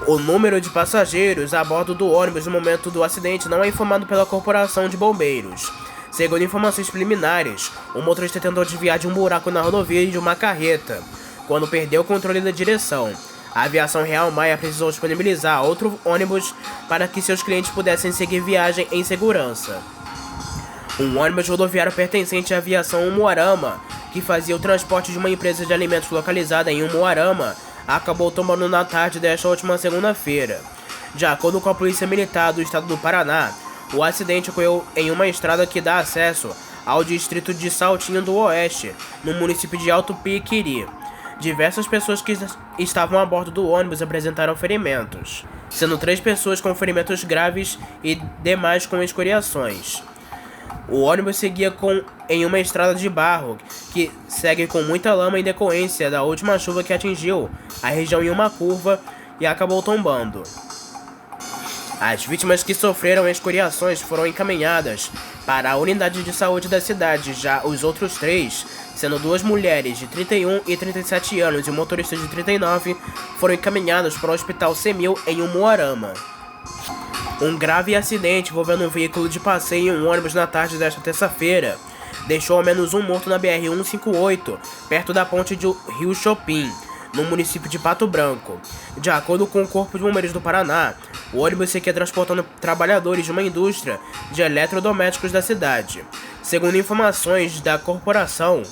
O número de passageiros a bordo do ônibus no momento do acidente não é informado pela Corporação de Bombeiros. Segundo informações preliminares, o motorista tentou desviar de um buraco na rodovia e de uma carreta, quando perdeu o controle da direção. A Aviação Real Maia precisou disponibilizar outro ônibus para que seus clientes pudessem seguir viagem em segurança. Um ônibus rodoviário pertencente à Aviação Umuarama, que fazia o transporte de uma empresa de alimentos localizada em Umuarama, acabou tombando na tarde desta última segunda-feira. De acordo com a Polícia Militar do Estado do Paraná, o acidente ocorreu em uma estrada que dá acesso ao distrito de Saltinho do Oeste, no município de Alto Piquiri. Diversas pessoas que estavam a bordo do ônibus apresentaram ferimentos, sendo 3 pessoas com ferimentos graves e demais com escoriações. O ônibus seguia em uma estrada de barro, que segue com muita lama em decorrência da última chuva que atingiu a região em uma curva e acabou tombando. As vítimas que sofreram escoriações foram encaminhadas para a unidade de saúde da cidade, já os outros 3, sendo 2 mulheres de 31 e 37 anos e um motorista de 39, foram encaminhados para o Hospital Semil em Umuarama. Um grave acidente envolvendo um veículo de passeio e um ônibus na tarde desta terça-feira deixou ao menos um morto na BR-158, perto da ponte do Rio Chopin, no município de Pato Branco. De acordo com o Corpo de Bombeiros do Paraná, o ônibus seguia transportando trabalhadores de uma indústria de eletrodomésticos da cidade. Segundo informações da corporação,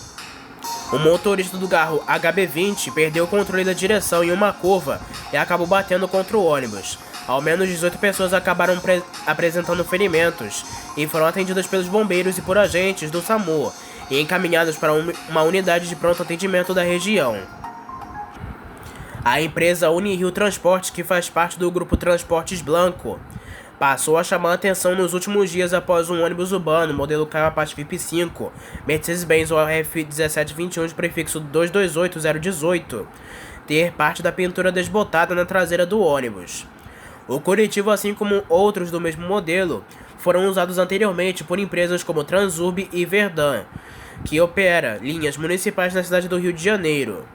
o motorista do carro HB20 perdeu o controle da direção em uma curva e acabou batendo contra o ônibus. Ao menos 18 pessoas acabaram apresentando ferimentos e foram atendidas pelos bombeiros e por agentes do SAMU e encaminhadas para uma unidade de pronto atendimento da região. A empresa Unirio Transportes, que faz parte do grupo Transportes Blanco, passou a chamar a atenção nos últimos dias após um ônibus urbano modelo Capacity VIP5 Mercedes-Benz ORF 1721 de prefixo 228018 ter parte da pintura desbotada na traseira do ônibus. O coletivo, assim como outros do mesmo modelo, foram usados anteriormente por empresas como Transurb e Verdun, que opera linhas municipais na cidade do Rio de Janeiro.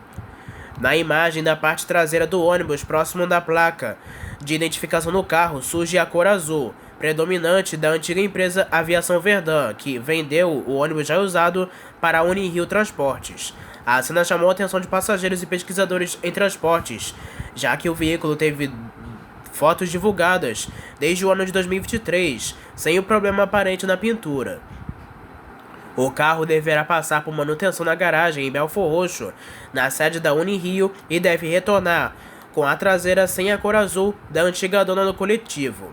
Na imagem da parte traseira do ônibus, próximo da placa de identificação do carro, surge a cor azul, predominante da antiga empresa Aviação Verdun, que vendeu o ônibus já usado para a Unirio Transportes. A cena chamou a atenção de passageiros e pesquisadores em transportes, já que o veículo teve fotos divulgadas desde o ano de 2023, sem o problema aparente na pintura. O carro deverá passar por manutenção na garagem em Belfor Roxo, na sede da Unirio, e deve retornar com a traseira sem a cor azul da antiga dona do coletivo.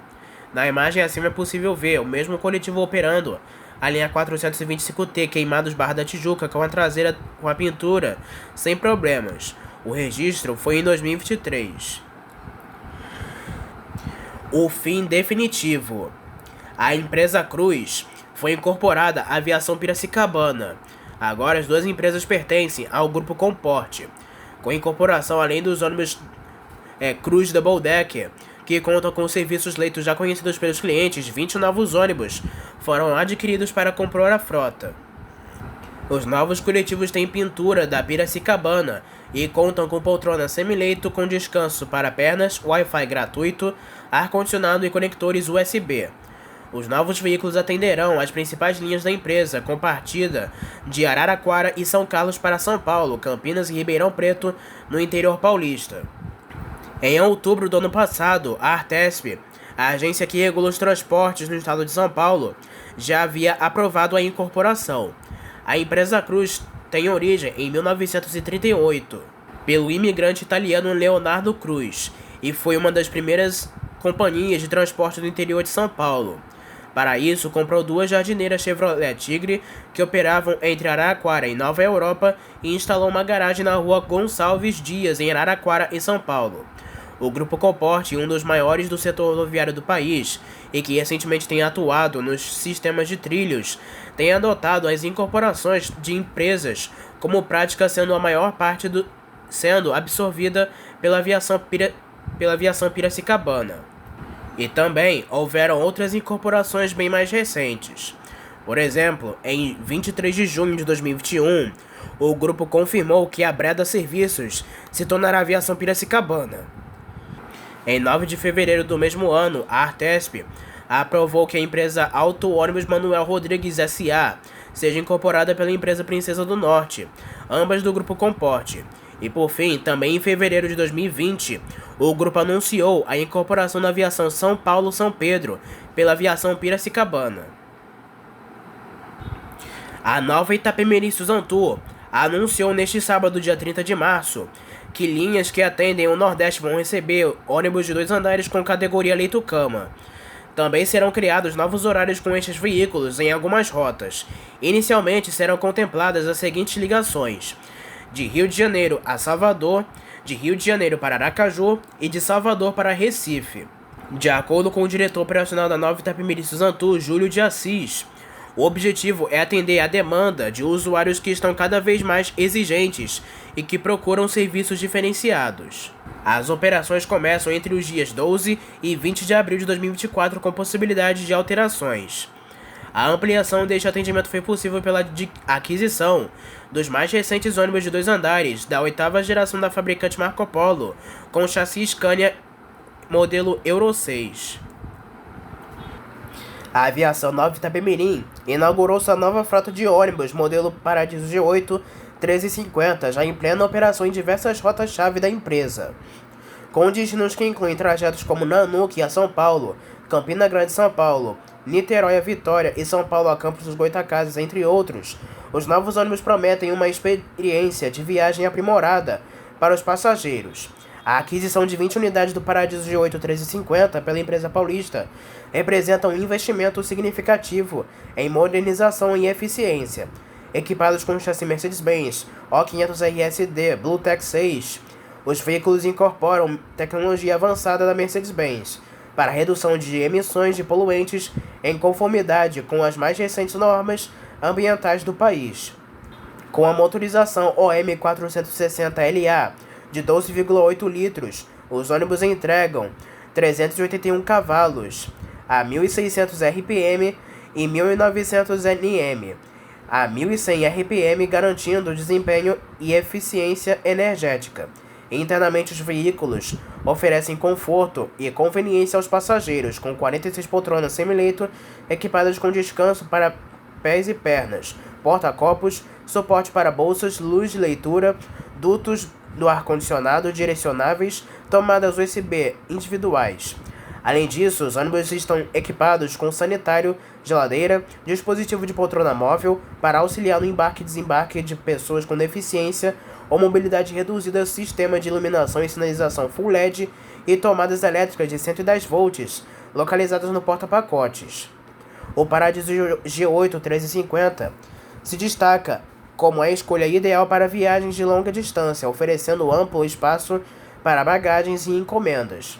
Na imagem acima é possível ver o mesmo coletivo operando a linha 425T Queimados Barra da Tijuca com a traseira com a pintura sem problemas. O registro foi em 2023. O fim definitivo. A empresa Cruz foi incorporada à Aviação Piracicabana. Agora as 2 empresas pertencem ao Grupo Comporte. Com a incorporação, além dos ônibus Cruz Double Decker, que contam com serviços leitos já conhecidos pelos clientes, 20 novos ônibus foram adquiridos para compor a frota. Os novos coletivos têm pintura da Piracicabana e contam com poltrona semileito com descanso para pernas, Wi-Fi gratuito, ar-condicionado e conectores USB. Os novos veículos atenderão as principais linhas da empresa, com partida de Araraquara e São Carlos para São Paulo, Campinas e Ribeirão Preto, no interior paulista. Em outubro do ano passado, a Artesp, a agência que regula os transportes no estado de São Paulo, já havia aprovado a incorporação. A empresa Cruz tem origem em 1938, pelo imigrante italiano Leonardo Cruz, e foi uma das primeiras companhias de transporte do interior de São Paulo. Para isso, comprou 2 jardineiras Chevrolet Tigre que operavam entre Araraquara e Nova Europa e instalou uma garagem na rua Gonçalves Dias, em Araraquara, em São Paulo. O Grupo Comporte, um dos maiores do setor rodoviário do país e que recentemente tem atuado nos sistemas de trilhos, tem adotado as incorporações de empresas como prática, sendo a maior parte sendo absorvida pela aviação Piracicabana. E também houveram outras incorporações bem mais recentes. Por exemplo, em 23 de junho de 2021, o grupo confirmou que a Breda Serviços se tornará Aviação Piracicabana. Em 9 de fevereiro do mesmo ano, a Artesp aprovou que a empresa Auto Ônibus Manuel Rodrigues S.A. seja incorporada pela empresa Princesa do Norte, ambas do Grupo Comporte, E por fim, também em fevereiro de 2020, o grupo anunciou a incorporação da aviação São Paulo-São Pedro pela aviação Piracicabana. A nova Itapemirim Suzantur anunciou neste sábado, dia 30 de março, que linhas que atendem o Nordeste vão receber ônibus de 2 andares com categoria leito-cama. Também serão criados novos horários com estes veículos em algumas rotas. Inicialmente serão contempladas as seguintes ligações: de Rio de Janeiro a Salvador, de Rio de Janeiro para Aracaju e de Salvador para Recife. De acordo com o diretor operacional da nova Itapemirim Suzantur, Júlio de Assis, o objetivo é atender a demanda de usuários que estão cada vez mais exigentes e que procuram serviços diferenciados. As operações começam entre os dias 12 e 20 de abril de 2024 com possibilidade de alterações. A ampliação deste atendimento foi possível pela aquisição dos mais recentes ônibus de 2 andares da 8ª geração da fabricante Marco Polo, com chassi Scania modelo Euro 6. A aviação Nova Itapemirim inaugurou sua nova frota de ônibus modelo Paradiso G8 1350, já em plena operação em diversas rotas-chave da empresa, com destinos que incluem trajetos como Nanuque a São Paulo, Campina Grande São Paulo, Niterói a Vitória e São Paulo a Campos dos Goytacazes, entre outros. Os novos ônibus prometem uma experiência de viagem aprimorada para os passageiros. A aquisição de 20 unidades do Paradiso G8 1350 pela empresa paulista representa um investimento significativo em modernização e eficiência. Equipados com chassi Mercedes-Benz O500RSD BlueTech 6, os veículos incorporam tecnologia avançada da Mercedes-Benz para redução de emissões de poluentes em conformidade com as mais recentes normas ambientais do país. Com a motorização OM460LA de 12,8 litros, os ônibus entregam 381 cavalos a 1.600 RPM e 1.900 Nm a 1.100 RPM, garantindo desempenho e eficiência energética. Internamente, os veículos oferecem conforto e conveniência aos passageiros, com 46 poltronas semileito equipadas com descanso para pés e pernas, porta-copos, suporte para bolsas, luz de leitura, dutos do ar-condicionado direcionáveis, tomadas USB individuais. Além disso, os ônibus estão equipados com sanitário, geladeira, dispositivo de poltrona móvel para auxiliar no embarque e desembarque de pessoas com deficiência ou mobilidade reduzida, sistema de iluminação e sinalização Full LED e tomadas elétricas de 110 volts, localizadas no porta-pacotes. O Paradiso G8 1350 se destaca como a escolha ideal para viagens de longa distância, oferecendo amplo espaço para bagagens e encomendas.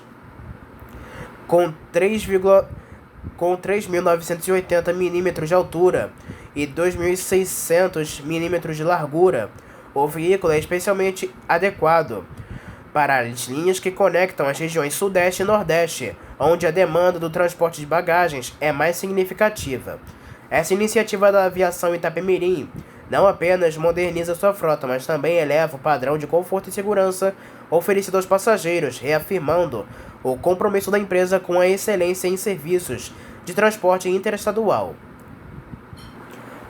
Com 3.980 mm de altura e 2.600 mm de largura, o veículo é especialmente adequado para as linhas que conectam as regiões Sudeste e Nordeste, onde a demanda do transporte de bagagens é mais significativa. Essa iniciativa da aviação Itapemirim não apenas moderniza sua frota, mas também eleva o padrão de conforto e segurança oferecido aos passageiros, reafirmando o compromisso da empresa com a excelência em serviços de transporte interestadual.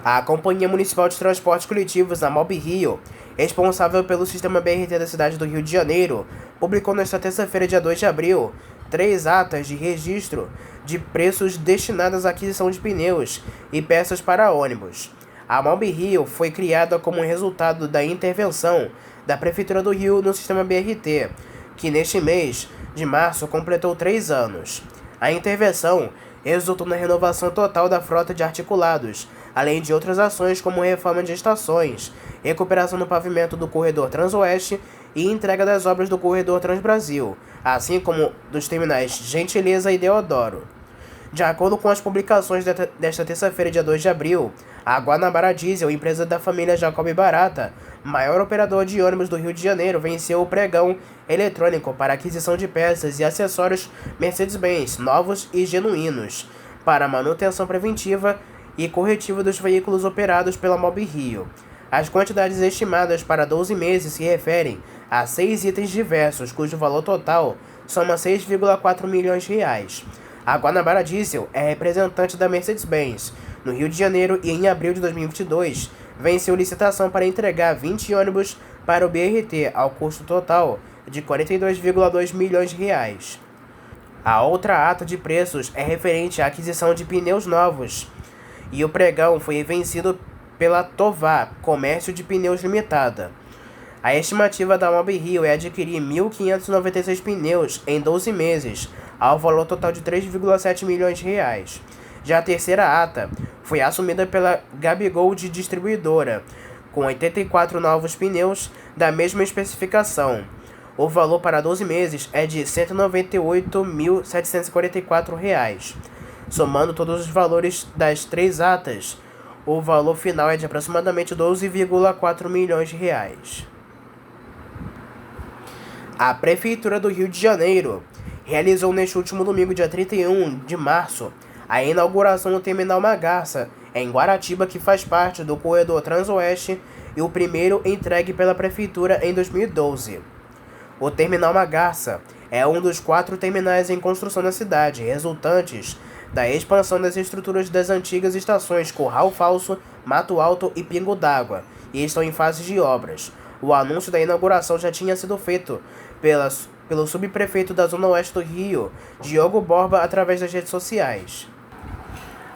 A Companhia Municipal de Transportes Coletivos, a MOB Rio, responsável pelo sistema BRT da cidade do Rio de Janeiro, publicou nesta terça-feira, dia 2 de abril, 3 atas de registro de preços destinadas à aquisição de pneus e peças para ônibus. A MOB Rio foi criada como resultado da intervenção da Prefeitura do Rio no sistema BRT, que neste mês de março completou 3 anos. A intervenção resultou na renovação total da frota de articulados, além de outras ações como reforma de estações, recuperação do pavimento do corredor Transoeste e entrega das obras do corredor Transbrasil, assim como dos terminais Gentileza e Deodoro. De acordo com as publicações desta terça-feira, dia 2 de abril, a Guanabara Diesel, empresa da família Jacob Barata, maior operador de ônibus do Rio de Janeiro, venceu o pregão eletrônico para aquisição de peças e acessórios Mercedes-Benz novos e genuínos para manutenção preventiva e corretiva dos veículos operados pela MOB Rio. As quantidades estimadas para 12 meses se referem a 6 itens diversos, cujo valor total soma 6,4 milhões de reais. A Guanabara Diesel é representante da Mercedes-Benz no Rio de Janeiro e em abril de 2022 venceu licitação para entregar 20 ônibus para o BRT, ao custo total de R$ 42,2 milhões. A outra ata de preços é referente à aquisição de pneus novos, e o pregão foi vencido pela Tovar Comércio de Pneus Limitada. A estimativa da MobiRio é adquirir 1.596 pneus em 12 meses, ao valor total de R$ 3,7 milhões. Já a terceira ata foi assumida pela Gabigold Distribuidora, com 84 novos pneus da mesma especificação. O valor para 12 meses é de R$ 198.744. Somando todos os valores das três atas, o valor final é de aproximadamente R$ 12,4 milhões. A Prefeitura do Rio de Janeiro realizou neste último domingo, dia 31 de março, a inauguração do Terminal Magarça, em Guaratiba, que faz parte do Corredor Transoeste e o primeiro entregue pela Prefeitura em 2012. O Terminal Magarça é um dos 4 terminais em construção na cidade, resultantes da expansão das estruturas das antigas estações Curral Falso, Mato Alto e Pingo d'Água, e estão em fase de obras. O anúncio da inauguração já tinha sido feito pelo subprefeito da Zona Oeste do Rio, Diogo Borba, através das redes sociais.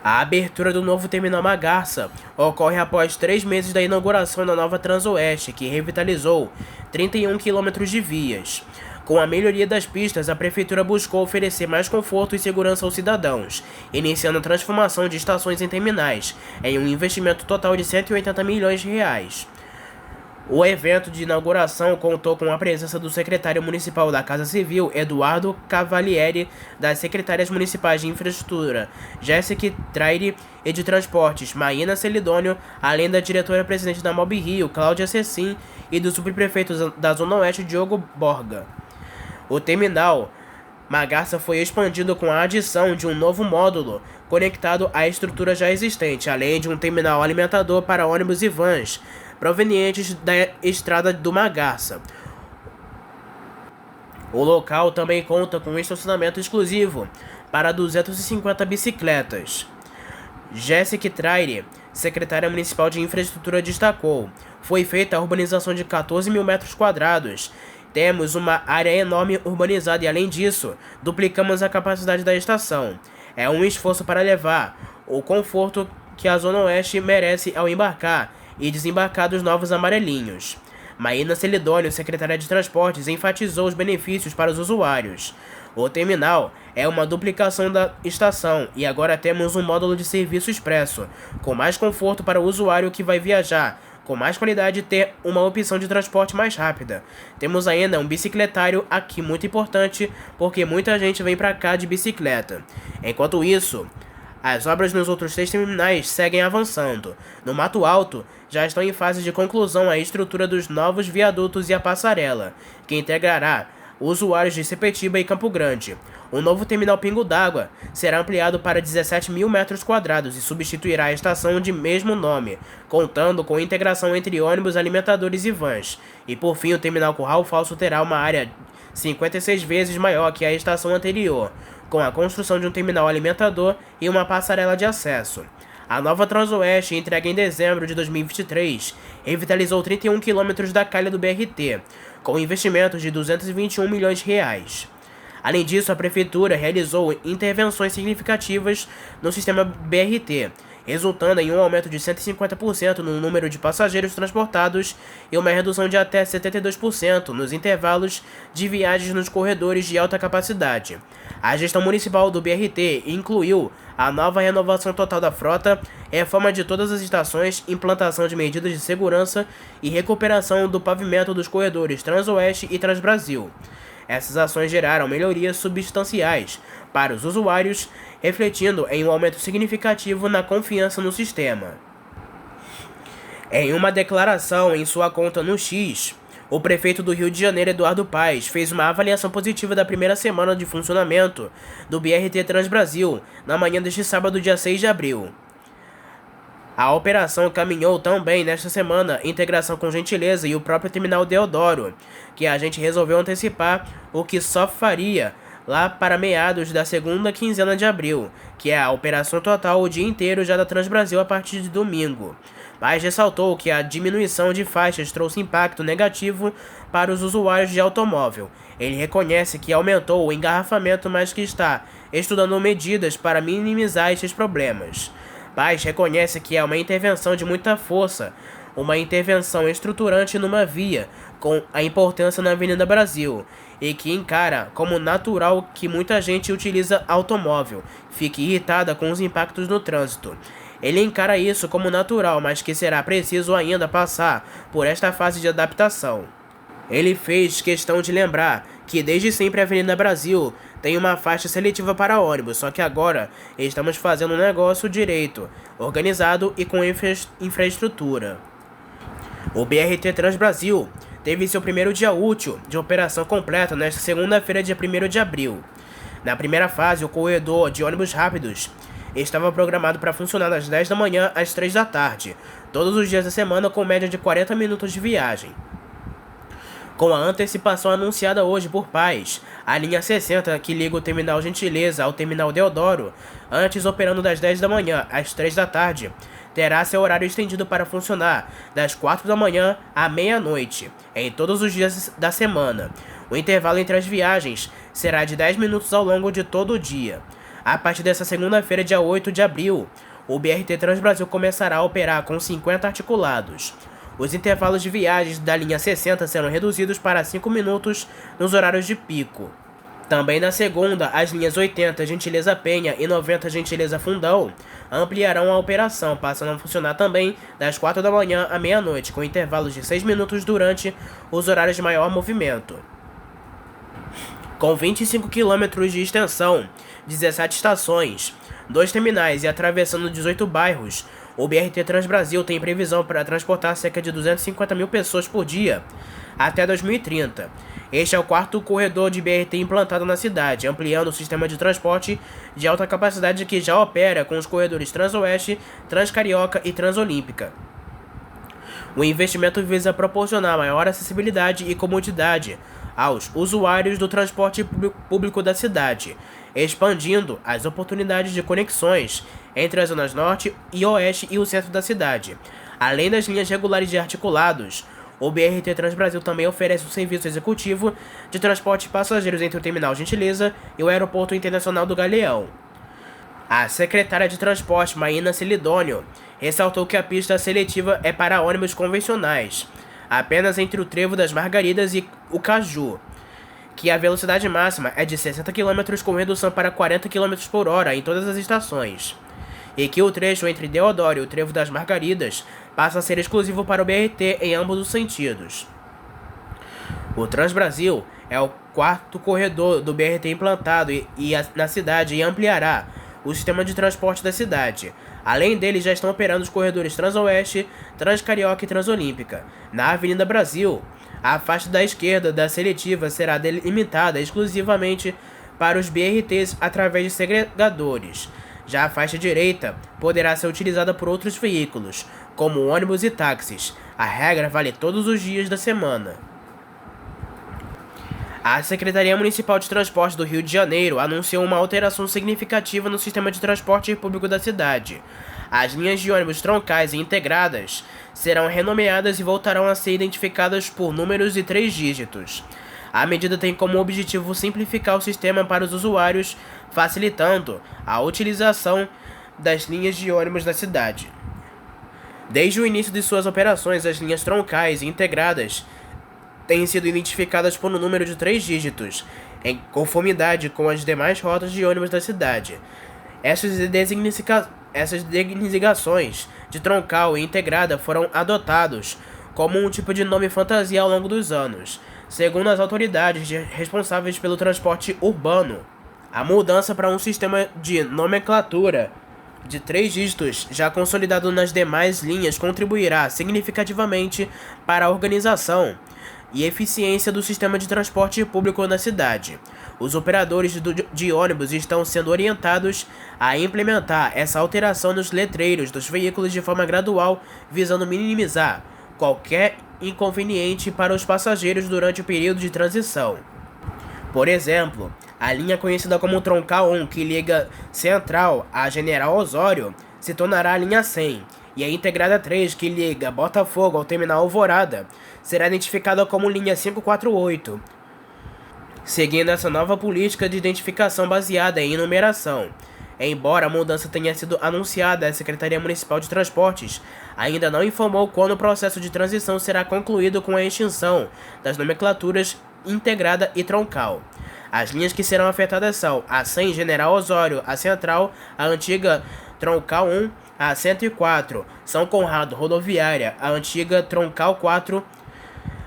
A abertura do novo Terminal Magarça ocorre após 3 meses da inauguração da nova Transoeste, que revitalizou 31 quilômetros de vias. Com a melhoria das pistas, a Prefeitura buscou oferecer mais conforto e segurança aos cidadãos, iniciando a transformação de estações em terminais, em um investimento total de R$ 180 milhões. O evento de inauguração contou com a presença do secretário municipal da Casa Civil, Eduardo Cavalieri, das secretárias municipais de Infraestrutura, Jéssica Traire, e de Transportes, Maína Celidônio, além da diretora-presidente da MobiRio, Cláudia Cecim, e do subprefeito da Zona Oeste, Diogo Borga. O terminal Magarça foi expandido com a adição de um novo módulo conectado à estrutura já existente, além de um terminal alimentador para ônibus e vans provenientes da estrada do Magarça. O local também conta com um estacionamento exclusivo para 250 bicicletas. Jéssica Traire, secretária municipal de infraestrutura, destacou: foi feita a urbanização de 14 mil metros quadrados. Temos uma área enorme urbanizada e, além disso, duplicamos a capacidade da estação. É um esforço para levar o conforto que a Zona Oeste merece ao embarcar e desembarcar dos novos amarelinhos. Maína Celidônio, secretária de Transportes, enfatizou os benefícios para os usuários. O terminal é uma duplicação da estação e agora temos um módulo de serviço expresso, com mais conforto para o usuário que vai viajar, com mais qualidade e ter uma opção de transporte mais rápida. Temos ainda um bicicletário aqui muito importante, porque muita gente vem para cá de bicicleta. Enquanto isso, as obras nos outros 3 terminais seguem avançando. No Mato Alto, já estão em fase de conclusão a estrutura dos novos viadutos e a passarela, que integrará usuários de Sepetiba e Campo Grande. O novo terminal Pingo d'Água será ampliado para 17 mil metros quadrados e substituirá a estação de mesmo nome, contando com integração entre ônibus, alimentadores e vans. E por fim, o terminal Curral Falso terá uma área 56 vezes maior que a estação anterior, com a construção de um terminal alimentador e uma passarela de acesso. A nova Transoeste, entregue em dezembro de 2023, revitalizou 31 quilômetros da calha do BRT, com investimentos de R$ 221 milhões. Além disso, a Prefeitura realizou intervenções significativas no sistema BRT, resultando em um aumento de 150% no número de passageiros transportados e uma redução de até 72% nos intervalos de viagens nos corredores de alta capacidade. A gestão municipal do BRT incluiu a nova renovação total da frota, reforma de todas as estações, implantação de medidas de segurança e recuperação do pavimento dos corredores Transoeste e Transbrasil. Essas ações geraram melhorias substanciais para os usuários, refletindo em um aumento significativo na confiança no sistema. Em uma declaração em sua conta no X, o prefeito do Rio de Janeiro, Eduardo Paes, fez uma avaliação positiva da primeira semana de funcionamento do BRT Transbrasil, na manhã deste sábado, dia 6 de abril. A operação caminhou tão bem nesta semana, integração com Gentileza e o próprio terminal Deodoro, que a gente resolveu antecipar o que só faria lá para meados da segunda quinzena de abril, que é a operação total o dia inteiro já da Transbrasil a partir de domingo. mas ressaltou que a diminuição de faixas trouxe impacto negativo para os usuários de automóvel. Ele reconhece que aumentou o engarrafamento, mas que está estudando medidas para minimizar estes problemas. Paes reconhece que é uma intervenção de muita força, uma intervenção estruturante numa via com a importância na Avenida Brasil, e que encara como natural que muita gente utiliza automóvel, fique irritada com os impactos no trânsito. Ele encara isso como natural, mas que será preciso ainda passar por esta fase de adaptação. Ele fez questão de lembrar que desde sempre a Avenida Brasil tem uma faixa seletiva para ônibus, só que agora estamos fazendo um negócio direito, organizado e com infraestrutura. O BRT Transbrasil teve seu primeiro dia útil de operação completa nesta segunda-feira, dia 1º de abril. Na primeira fase, o corredor de ônibus rápidos estava programado para funcionar das 10 da manhã às 3 da tarde, todos os dias da semana com média de 40 minutos de viagem. Com a antecipação anunciada hoje por Paes, a linha 60, que liga o Terminal Gentileza ao Terminal Deodoro, antes operando das 10 da manhã às 3 da tarde, terá seu horário estendido para funcionar das 4 da manhã à meia-noite, em todos os dias da semana. O intervalo entre as viagens será de 10 minutos ao longo de todo o dia. A partir dessa segunda-feira, dia 8 de abril, o BRT Transbrasil começará a operar com 50 articulados. Os intervalos de viagens da linha 60 serão reduzidos para 5 minutos nos horários de pico. Também na segunda, as linhas 80 Gentileza Penha e 90 Gentileza Fundão ampliarão a operação, passando a funcionar também das 4 da manhã à meia-noite, com intervalos de 6 minutos durante os horários de maior movimento. Com 25 km de extensão, 17 estações, 2 terminais e atravessando 18 bairros, o BRT Transbrasil tem previsão para transportar cerca de 250 mil pessoas por dia até 2030. Este é o quarto corredor de BRT implantado na cidade, ampliando o sistema de transporte de alta capacidade que já opera com os corredores Transoeste, Transcarioca e Transolímpica. O investimento visa proporcionar maior acessibilidade e comodidade aos usuários do transporte público da cidade, expandindo as oportunidades de conexões entre as zonas norte e oeste e o centro da cidade. Além das linhas regulares de articulados, o BRT Transbrasil também oferece um serviço executivo de transporte de passageiros entre o Terminal Gentileza e o Aeroporto Internacional do Galeão. A secretária de Transporte, Maína Celidônio, ressaltou que a pista seletiva é para ônibus convencionais, apenas entre o Trevo das Margaridas e o Caju, que a velocidade máxima é de 60 km com redução para 40 km por hora em todas as estações, e que o trecho entre Deodoro e o Trevo das Margaridas passa a ser exclusivo para o BRT em ambos os sentidos. O Transbrasil é o quarto corredor do BRT implantado na cidade e ampliará o sistema de transporte da cidade. Além dele, já estão operando os corredores Transoeste, Transcarioca e Transolímpica. Na Avenida Brasil, a faixa da esquerda da seletiva será delimitada exclusivamente para os BRTs através de segregadores. Já a faixa direita poderá ser utilizada por outros veículos, como ônibus e táxis. A regra vale todos os dias da semana. A Secretaria Municipal de Transporte do Rio de Janeiro anunciou uma alteração significativa no sistema de transporte público da cidade. As linhas de ônibus troncais e integradas serão renomeadas e voltarão a ser identificadas por números de 3 dígitos. A medida tem como objetivo simplificar o sistema para os usuários, facilitando a utilização das linhas de ônibus da cidade. Desde o início de suas operações, as linhas troncais e integradas têm sido identificadas por um número de 3 dígitos, em conformidade com as demais rotas de ônibus da cidade. Essas designações de troncal e integrada foram adotados como um tipo de nome fantasia ao longo dos anos, segundo as autoridades responsáveis pelo transporte urbano. A mudança para um sistema de nomenclatura de 3 dígitos já consolidado nas demais linhas contribuirá significativamente para a organização e eficiência do sistema de transporte público na cidade. Os operadores de ônibus estão sendo orientados a implementar essa alteração nos letreiros dos veículos de forma gradual, visando minimizar qualquer inconveniente para os passageiros durante o período de transição. Por exemplo, a linha conhecida como Troncal 1, que liga Central a General Osório, se tornará a linha 100, e a Integrada 3, que liga Botafogo ao Terminal Alvorada, será identificada como linha 548, seguindo essa nova política de identificação baseada em numeração. Embora a mudança tenha sido anunciada, a Secretaria Municipal de Transportes ainda não informou quando o processo de transição será concluído com a extinção das nomenclaturas integrada e troncal. As linhas que serão afetadas são a 100 General Osório, a Central, a antiga Troncal 1, a 104 São Conrado Rodoviária, a antiga Troncal 4,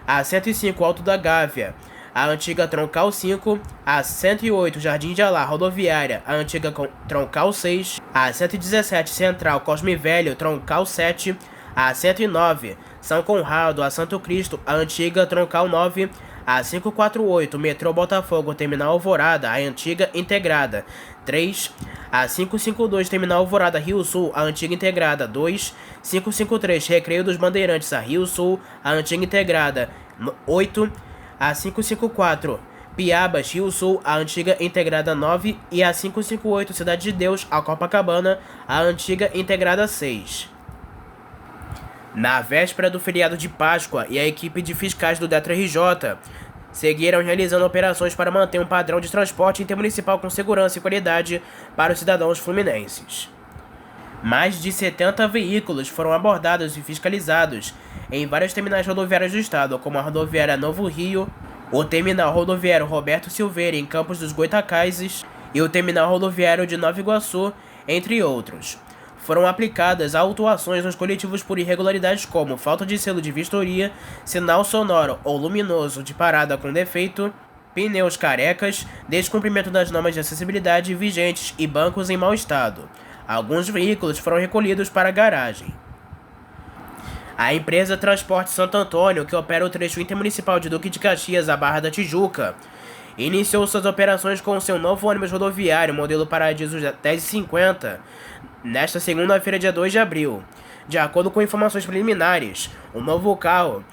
a 105 Alto da Gávea, a antiga Troncal 5, a 108 Jardim de Alá Rodoviária, a antiga Troncal 6, a 117 Central Cosme Velho, Troncal 7, a 109 São Conrado, a Santo Cristo, a antiga Troncal 9, a 548 Metrô Botafogo, Terminal Alvorada, a antiga Integrada 3, a 552 Terminal Alvorada Rio Sul, a antiga Integrada 2, 553 Recreio dos Bandeirantes, a Rio Sul, a antiga Integrada 8, a 554 Piabas, Rio Sul, a antiga Integrada 9 e a 558 Cidade de Deus, a Copacabana, a antiga Integrada 6. Na véspera do feriado de Páscoa, e a equipe de fiscais do DETRA-RJ seguiram realizando operações para manter um padrão de transporte intermunicipal com segurança e qualidade para os cidadãos fluminenses. Mais de 70 veículos foram abordados e fiscalizados em várias terminais rodoviárias do estado, como a rodoviária Novo Rio, o terminal rodoviário Roberto Silveira em Campos dos Goitacazes e o terminal rodoviário de Nova Iguaçu, entre outros. Foram aplicadas autuações nos coletivos por irregularidades como falta de selo de vistoria, sinal sonoro ou luminoso de parada com defeito, pneus carecas, descumprimento das normas de acessibilidade vigentes e bancos em mau estado. Alguns veículos foram recolhidos para a garagem. A empresa Transporte Santo Antônio, que opera o trecho intermunicipal de Duque de Caxias à Barra da Tijuca, iniciou suas operações com seu novo ônibus rodoviário, modelo Paradiso 1050, nesta segunda-feira, dia 2 de abril. De acordo com informações preliminares, o novo carro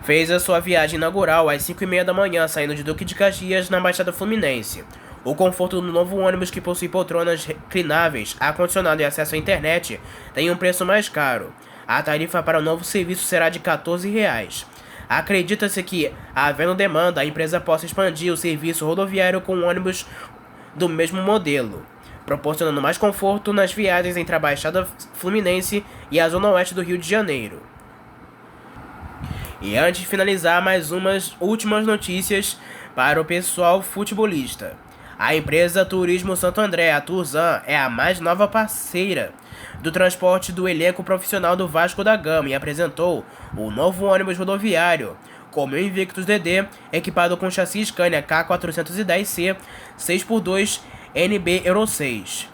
fez a sua viagem inaugural às 5h30 da manhã, saindo de Duque de Caxias, na Baixada Fluminense. O conforto do novo ônibus, que possui poltronas reclináveis, ar-condicionado e acesso à internet, tem um preço mais caro. A tarifa para o novo serviço será de R$ 14. Acredita-se que, havendo demanda, a empresa possa expandir o serviço rodoviário com ônibus do mesmo modelo, proporcionando mais conforto nas viagens entre a Baixada Fluminense e a Zona Oeste do Rio de Janeiro. E antes de finalizar, mais umas últimas notícias para o pessoal futebolista. A empresa Turismo Santo André, a Turzan, é a mais nova parceira do transporte do elenco profissional do Vasco da Gama e apresentou o novo ônibus rodoviário, como o Invictus DD, equipado com chassi Scania K410C 6x2 NB Euro 6.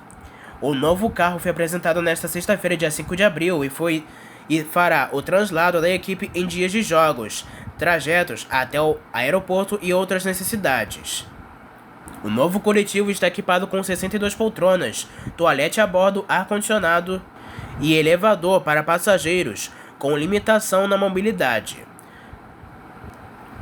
O novo carro foi apresentado nesta sexta-feira, dia 5 de abril, e fará o translado da equipe em dias de jogos, trajetos até o aeroporto e outras necessidades. O novo coletivo está equipado com 62 poltronas, toalete a bordo, ar-condicionado e elevador para passageiros, com limitação na mobilidade.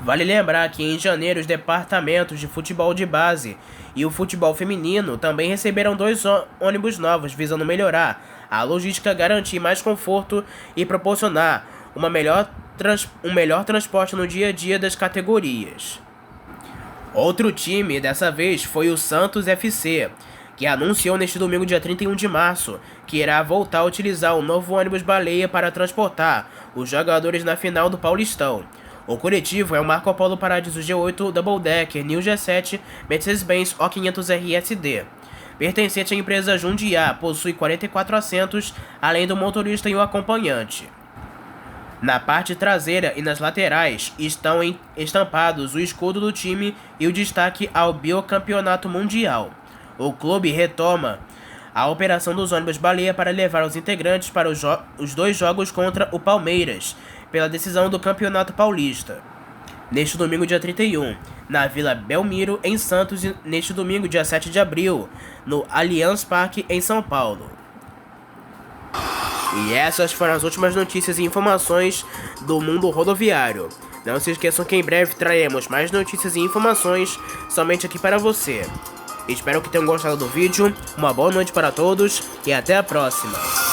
Vale lembrar que em janeiro os departamentos de futebol de base e o futebol feminino também receberam 2 ônibus novos, visando melhorar a logística, garantir mais conforto e proporcionar um melhor transporte no dia a dia das categorias. Outro time, dessa vez, foi o Santos FC, que anunciou neste domingo, dia 31 de março, que irá voltar a utilizar o novo ônibus baleia para transportar os jogadores na final do Paulistão. O coletivo é o Marco Polo Paradiso G8 Double Decker New G7 Mercedes-Benz O500 RSD. Pertencente à empresa Jundiá, possui 44 assentos, além do motorista e o acompanhante. Na parte traseira e nas laterais estão estampados o escudo do time e o destaque ao bicampeonato mundial. O clube retoma a operação dos ônibus baleia para levar os integrantes para os 2 jogos contra o Palmeiras, pela decisão do Campeonato Paulista, neste domingo, dia 31, na Vila Belmiro, em Santos, e neste domingo, dia 7 de abril, no Allianz Parque, em São Paulo. E essas foram as últimas notícias e informações do mundo rodoviário. Não se esqueçam que em breve traremos mais notícias e informações somente aqui para você. Espero que tenham gostado do vídeo, uma boa noite para todos e até a próxima!